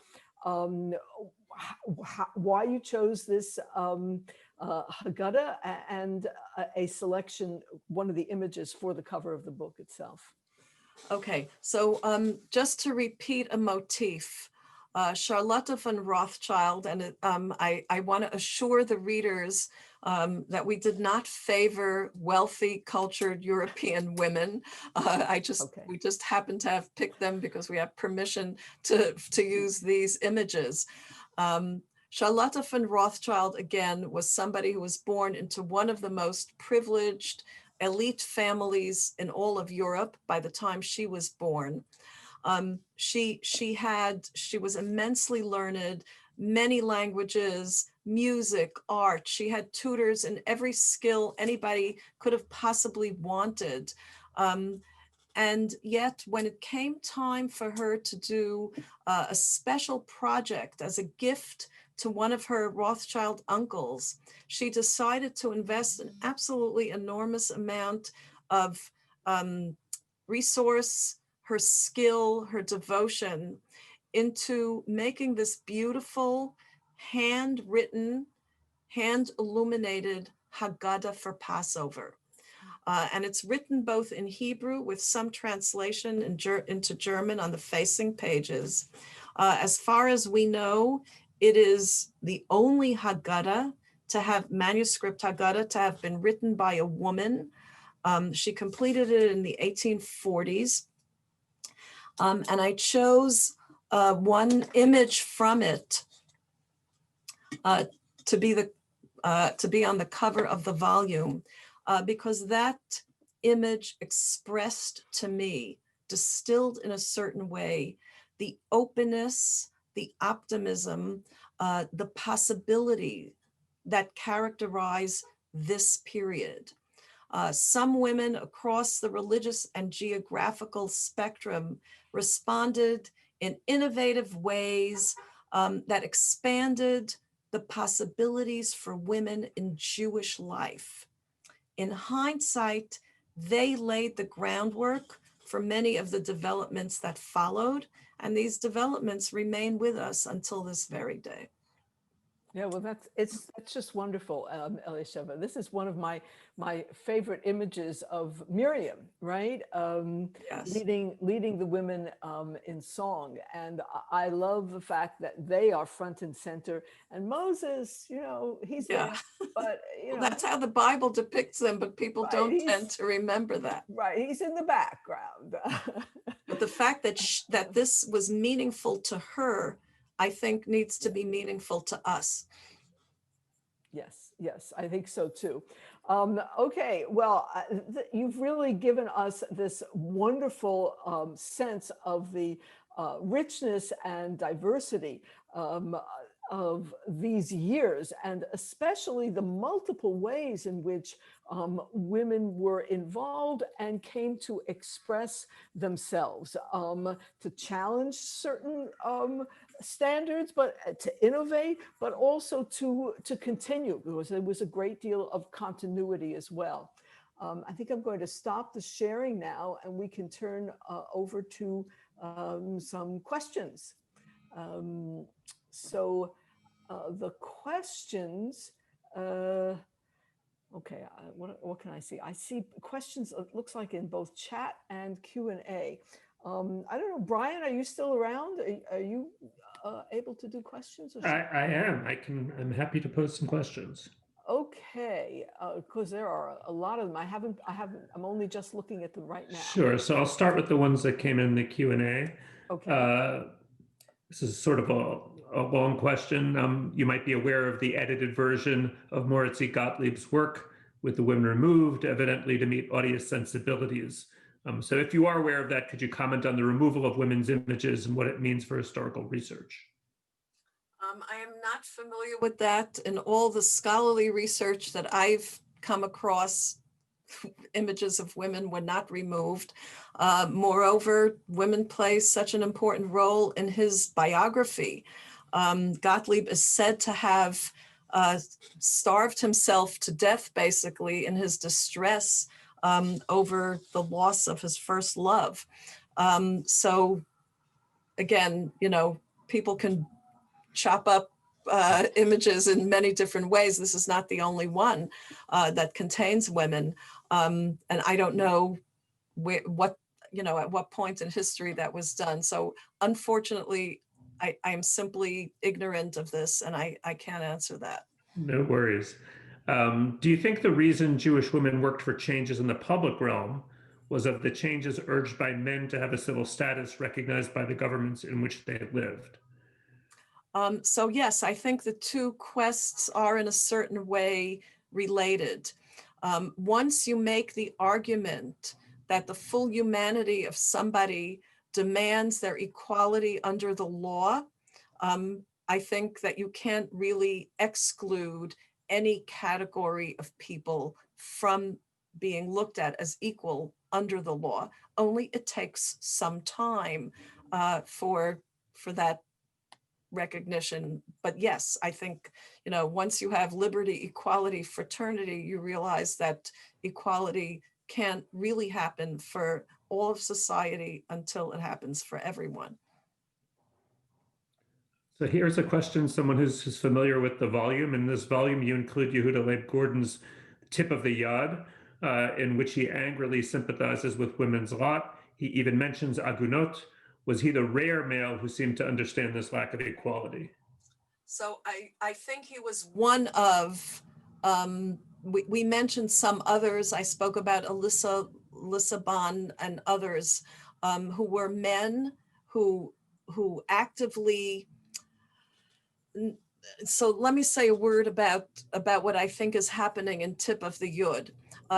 why you chose this Haggadah and a selection, one of the images for the cover of the book itself? Okay, so just to repeat a motif, Charlotte von Rothschild, and I want to assure the readers that we did not favor wealthy, cultured European women. We just happen to have picked them because we have permission to use these images. Charlotte von Rothschild, again, was somebody who was born into one of the most privileged elite families in all of Europe by the time she was born. She was immensely learned, many languages, music, art. She had tutors in every skill anybody could have possibly wanted. And yet when it came time for her to do a special project as a gift to one of her Rothschild uncles, she decided to invest an absolutely enormous amount of resource, her skill, her devotion into making this beautiful, handwritten, hand-illuminated Haggadah for Passover. And it's written both in Hebrew with some translation into German on the facing pages. As far as we know, it is the only Haggadah manuscript Haggadah to have been written by a woman. She completed it in the 1840s. And I chose one image from it to be on the cover of the volume. because that image expressed to me, distilled in a certain way, the openness, the optimism, the possibility that characterize this period. Some women across the religious and geographical spectrum responded in innovative ways that expanded the possibilities for women in Jewish life. In hindsight, they laid the groundwork for many of the developments that followed, and these developments remain with us until this very day. Yeah, well, that's just wonderful, Elisheva. This is one of my favorite images of Miriam, right? Yes. Leading the women in song, and I love the fact that they are front and center. And Moses, he's there, but well, that's how the Bible depicts them, but people right, don't tend to remember that. Right, he's in the background. But the fact that that this was meaningful to her, I think needs to be meaningful to us. Yes, I think so too. Okay, well, you've really given us this wonderful sense of the richness and diversity of these years, and especially the multiple ways in which women were involved and came to express themselves, to challenge certain standards, but to innovate, but also to continue, because there was a great deal of continuity as well. I think I'm going to stop the sharing now, and we can turn over to some questions. So the questions, okay, what can I see? I see questions, it looks like in both chat and Q&A. I don't know, Brian, are you still around? Are you able to do questions? Or I am. I'm happy to pose some questions. Okay, because there are a lot of them. I'm only just looking at them right now. Sure. So I'll start with the ones that came in the Q&A. Okay. This is sort of a long question. You might be aware of the edited version of Moritzi Gottlieb's work with the women removed, evidently to meet audience sensibilities. So if you are aware of that, could you comment on the removal of women's images and what it means for historical research? I am not familiar with that. In all the scholarly research that I've come across, images of women were not removed. Moreover, women play such an important role in his biography. Gottlieb is said to have starved himself to death, basically, in his distress over the loss of his first love. So again, people can chop up images in many different ways. This is not the only one that contains women. And I don't know at what point in history that was done. So unfortunately, I am simply ignorant of this, and I can't answer that. No worries. Do you think the reason Jewish women worked for changes in the public realm was of the changes urged by men to have a civil status recognized by the governments in which they lived? So yes, I think the two quests are in a certain way related. Once you make the argument that the full humanity of somebody demands their equality under the law, I think that you can't really exclude any category of people from being looked at as equal under the law. Only it takes some time for that recognition. But yes, I think, once you have liberty, equality, fraternity, you realize that equality can't really happen for all of society until it happens for everyone. So here's a question, someone who's familiar with the volume. In this volume, you include Yehuda Leib Gordon's Tip of the Yad, in which he angrily sympathizes with women's lot. He even mentions Agunot. Was he the rare male who seemed to understand this lack of equality? So I think he was one of, we mentioned some others. I spoke about Alyssa Bon and others who were men who actively, so let me say a word about what I think is happening in Tip of the Yud.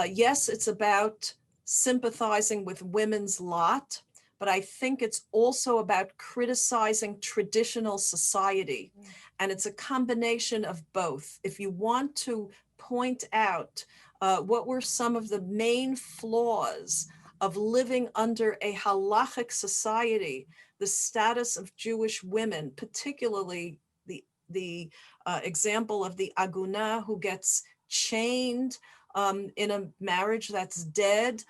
Yes, it's about sympathizing with women's lot, but I think it's also about criticizing traditional society. And it's a combination of both. If you want to point out what were some of the main flaws of living under a halachic society, the status of Jewish women, particularly the example of the aguna who gets chained in a marriage that's dead,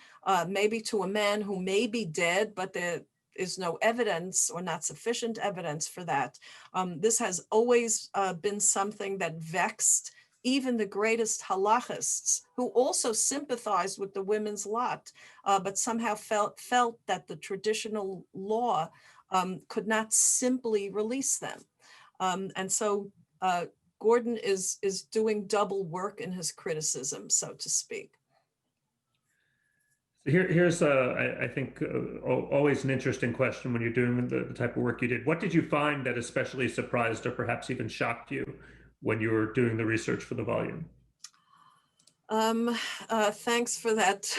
maybe to a man who may be dead, but there is no evidence or not sufficient evidence for that. This has always been something that vexed even the greatest halachists, who also sympathized with the women's lot, but somehow felt that the traditional law could not simply release them. And so Gordon is doing double work in his criticism, so to speak. Here's, I think, always an interesting question when you're doing the type of work you did. What did you find that especially surprised or perhaps even shocked you when you were doing the research for the volume? Thanks for that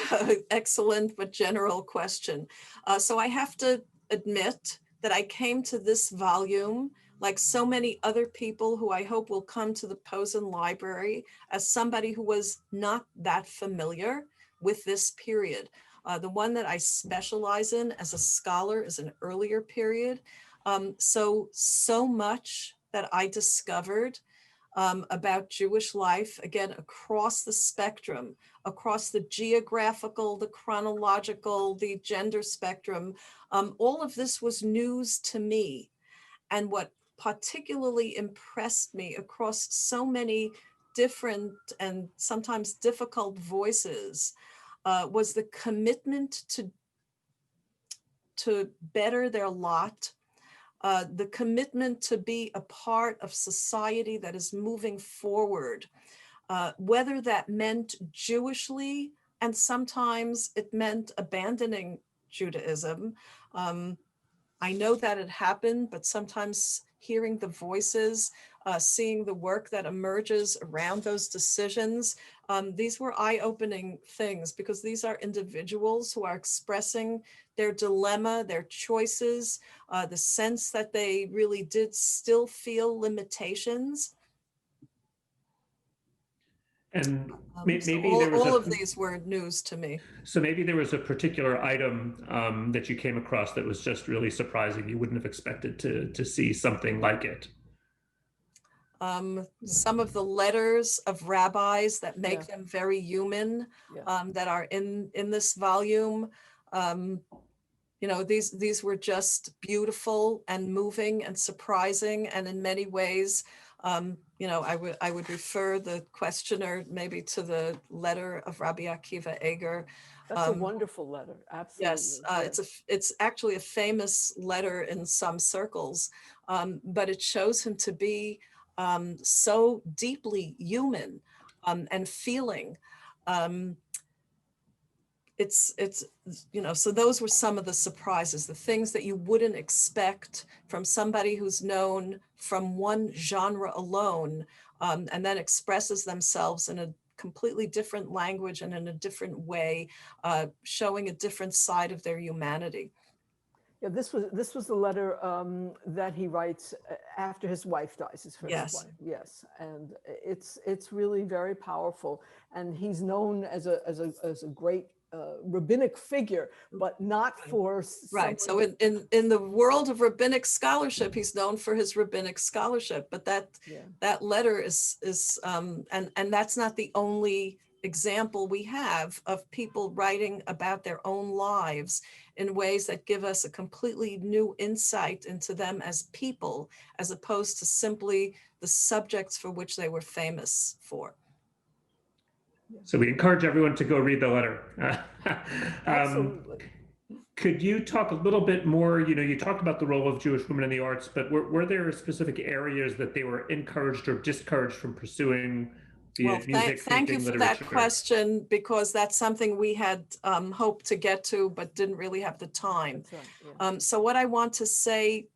excellent but general question. So I have to admit that I came to this volume, like so many other people who I hope will come to the Posen Library, as somebody who was not that familiar with this period. The one that I specialize in as a scholar is an earlier period. So much that I discovered about Jewish life, again, across the spectrum, across the geographical, the chronological, the gender spectrum. All of this was news to me. And what particularly impressed me across so many different and sometimes difficult voices was the commitment to better their lot, the commitment to be a part of society that is moving forward, whether that meant Jewishly, and sometimes it meant abandoning Judaism. I know that it happened, but sometimes hearing the voices, seeing the work that emerges around those decisions, these were eye-opening things, because these are individuals who are expressing their dilemma, their choices, the sense that they really did still feel limitations. And So maybe there was all of these were news to me. So maybe there was a particular item that you came across that was just really surprising. You wouldn't have expected to see something like it. Some of the letters of rabbis that make them very human, that are in this volume. You know, these were just beautiful and moving and surprising, and in many ways, you know, I would refer the questioner maybe to the letter of Rabbi Akiva Eger. That's a wonderful letter. Absolutely. Yes, it's actually a famous letter in some circles, but it shows him to be so deeply human and feeling. It's you know, so those were some of the surprises, the things that you wouldn't expect from somebody who's known from one genre alone, and then expresses themselves in a completely different language and in a different way, showing a different side of their humanity. Yeah, this was the letter that he writes after his wife dies, his first wife. Yes, and it's really very powerful. And he's known as a great rabbinic figure, but not for right. So in the world of rabbinic scholarship, he's known for his rabbinic scholarship. But that letter is and that's not the only example we have of people writing about their own lives in ways that give us a completely new insight into them as people, as opposed to simply the subjects for which they were famous for. So we encourage everyone to go read the letter. Absolutely. Could you talk a little bit more, you know, you talked about the role of Jewish women in the arts, but were there specific areas that they were encouraged or discouraged from pursuing? Well, thank you for that question, because that's something we had hoped to get to, but didn't really have the time. Right, so what I want to say,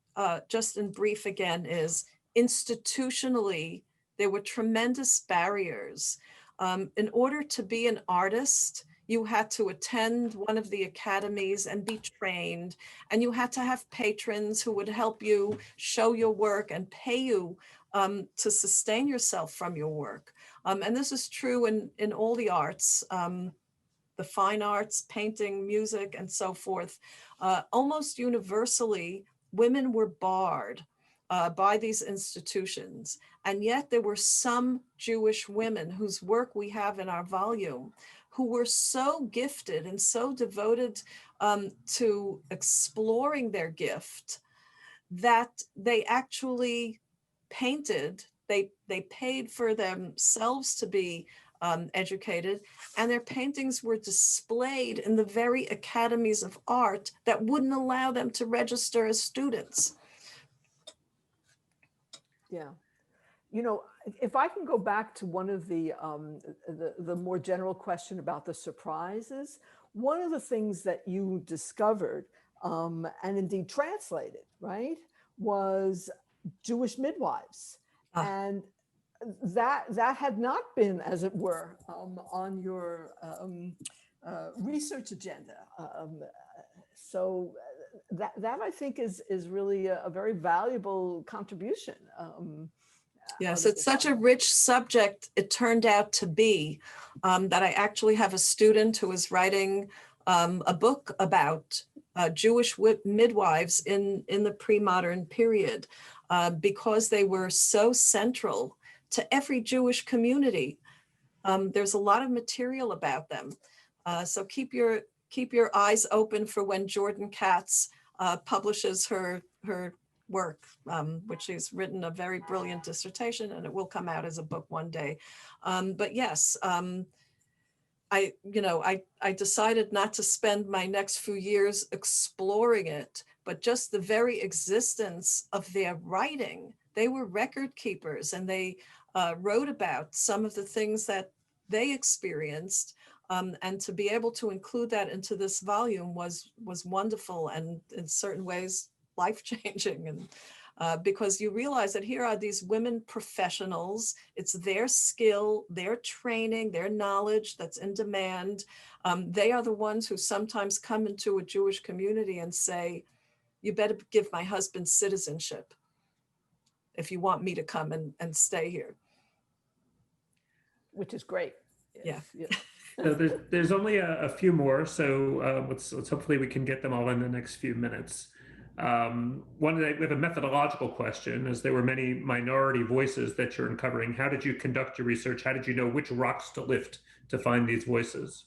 just in brief again, is institutionally, there were tremendous barriers In order to be an artist, you had to attend one of the academies and be trained, and you had to have patrons who would help you show your work and pay you to sustain yourself from your work. And this is true in all the arts, the fine arts, painting, music, and so forth. Almost universally, women were barred by these institutions. And yet there were some Jewish women whose work we have in our volume who were so gifted and so devoted to exploring their gift that they actually painted, they paid for themselves to be educated, and their paintings were displayed in the very academies of art that wouldn't allow them to register as students. Yeah. You know, if I can go back to one of the more general question about the surprises, one of the things that you discovered and indeed translated, right, was Jewish midwives. And that had not been, as it were, on your research agenda. So that I think is really a very valuable contribution. Yes, it's such a rich subject it turned out to be, that I actually have a student who is writing a book about Jewish midwives in the pre-modern period, because they were so central to every Jewish community. There's a lot of material about them. So keep your eyes open for when Jordan Katz publishes her work, which she's written a very brilliant dissertation, and it will come out as a book one day. But yes, I decided not to spend my next few years exploring it, but just the very existence of their writing. They were record keepers, and they wrote about some of the things that they experienced. And to be able to include that into this volume was wonderful, and in certain ways life-changing. And because you realize that here are these women professionals, it's their skill, their training, their knowledge that's in demand. They are the ones who sometimes come into a Jewish community and say, you better give my husband citizenship if you want me to come and stay here. Which is great. Yeah. So there's only a few more, so let's hopefully we can get them all in the next few minutes. We have a methodological question, as there were many minority voices that you're uncovering. How did you conduct your research? How did you know which rocks to lift to find these voices?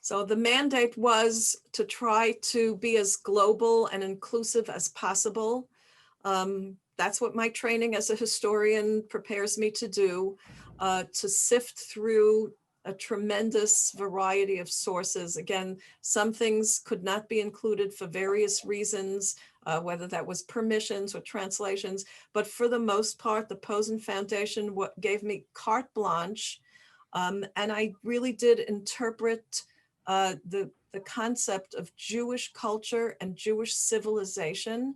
So the mandate was to try to be as global and inclusive as possible. That's what my training as a historian prepares me to do, to sift through a tremendous variety of sources. Again, some things could not be included for various reasons, whether that was permissions or translations, but for the most part, the Posen Foundation gave me carte blanche, and I really did interpret the concept of Jewish culture and Jewish civilization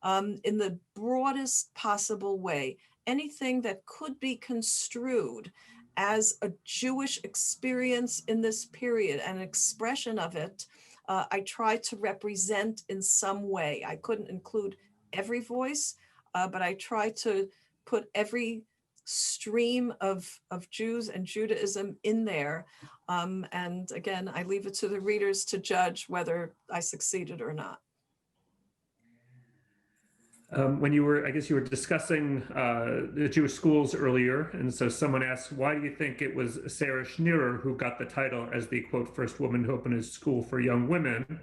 in the broadest possible way. Anything that could be construed as a Jewish experience in this period, an expression of it, I tried to represent in some way. I couldn't include every voice, but I tried to put every stream of Jews and Judaism in there. And again, I leave it to the readers to judge whether I succeeded or not. When you were discussing the Jewish schools earlier, and so someone asked, why do you think it was Sarah Schenirer who got the title as the, quote, first woman to open a school for young women,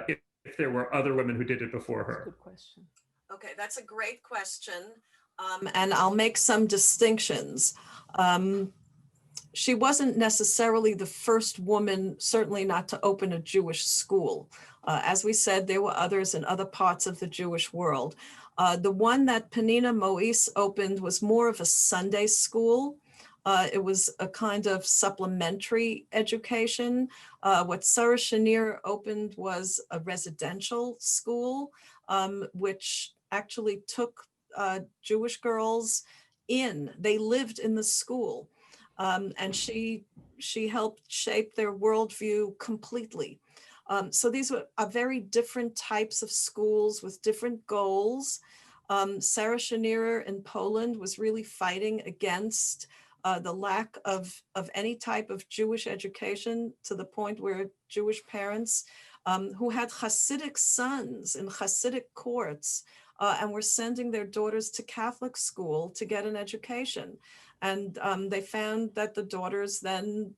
if there were other women who did it before her? Good question. Okay, that's a great question. And I'll make some distinctions. She wasn't necessarily the first woman, certainly not to open a Jewish school. As we said, there were others in other parts of the Jewish world. The one that Penina Moise opened was more of a Sunday school. It was a kind of supplementary education. What Sarah Schenirer opened was a residential school, which actually took Jewish girls in. They lived in the school. and she helped shape their worldview completely. So these are very different types of schools with different goals. Sarah Schenirer in Poland was really fighting against the lack of any type of Jewish education, to the point where Jewish parents who had Hasidic sons in Hasidic courts and were sending their daughters to Catholic school to get an education. And they found that the daughters then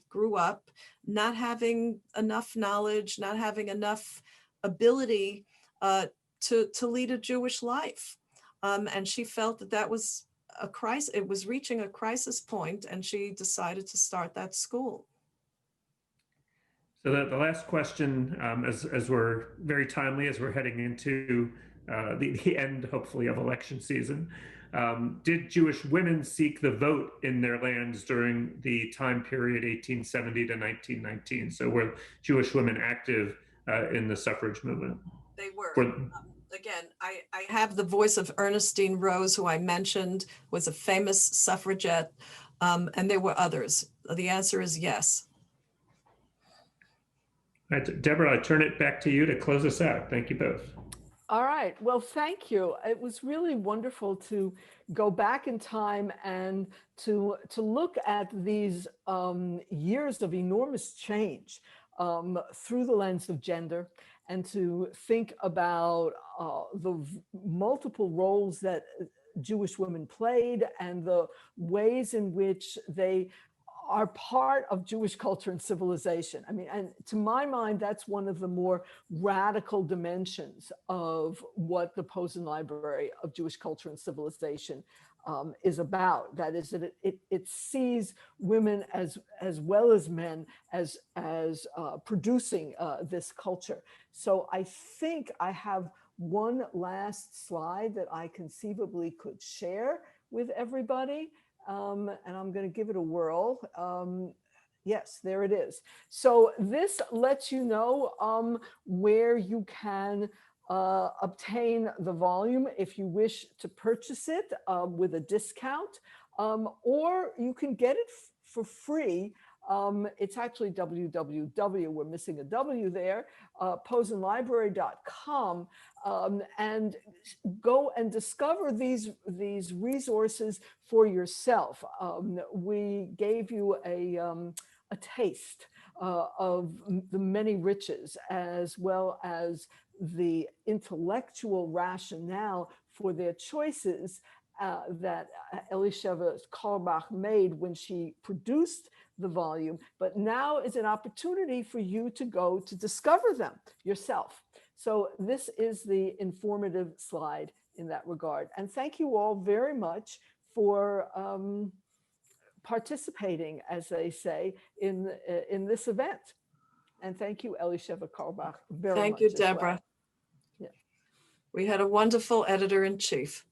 grew up not having enough knowledge, not having enough ability to lead a Jewish life. And she felt that that was a crisis, it was reaching a crisis point, and she decided to start that school. So the last question, as we're very timely, as we're heading into the end, hopefully, of election season, did Jewish women seek the vote in their lands during the time period 1870 to 1919? So were Jewish women active in the suffrage movement? They were. Again, I have the voice of Ernestine Rose, who I mentioned was a famous suffragette, and there were others. The answer is yes. Deborah, I turn it back to you to close us out. Thank you both. All right. Well, thank you. It was really wonderful to go back in time and to look at these years of enormous change through the lens of gender, and to think about the multiple roles that Jewish women played and the ways in which they are part of Jewish culture and civilization. I mean, and to my mind, that's one of the more radical dimensions of what the Posen Library of Jewish Culture and Civilization is about. That is, that it sees women as well as men as producing this culture. So I think I have one last slide that I conceivably could share with everybody. And I'm going to give it a whirl. Yes, there it is. So this lets you know where you can obtain the volume if you wish to purchase it with a discount, or you can get it for free. It's actually www, we're missing a W there, posenlibrary.com, and go and discover these resources for yourself. We gave you a taste of the many riches, as well as the intellectual rationale for their choices that Elisheva Carlebach made when she produced the volume, but now is an opportunity for you to go to discover them yourself. So this is the informative slide in that regard. And thank you all very much for participating, as they say, in this event. And thank you, Elisheva Carlebach, very much. Thank you, Deborah. Well. Yeah. We had a wonderful editor-in-chief.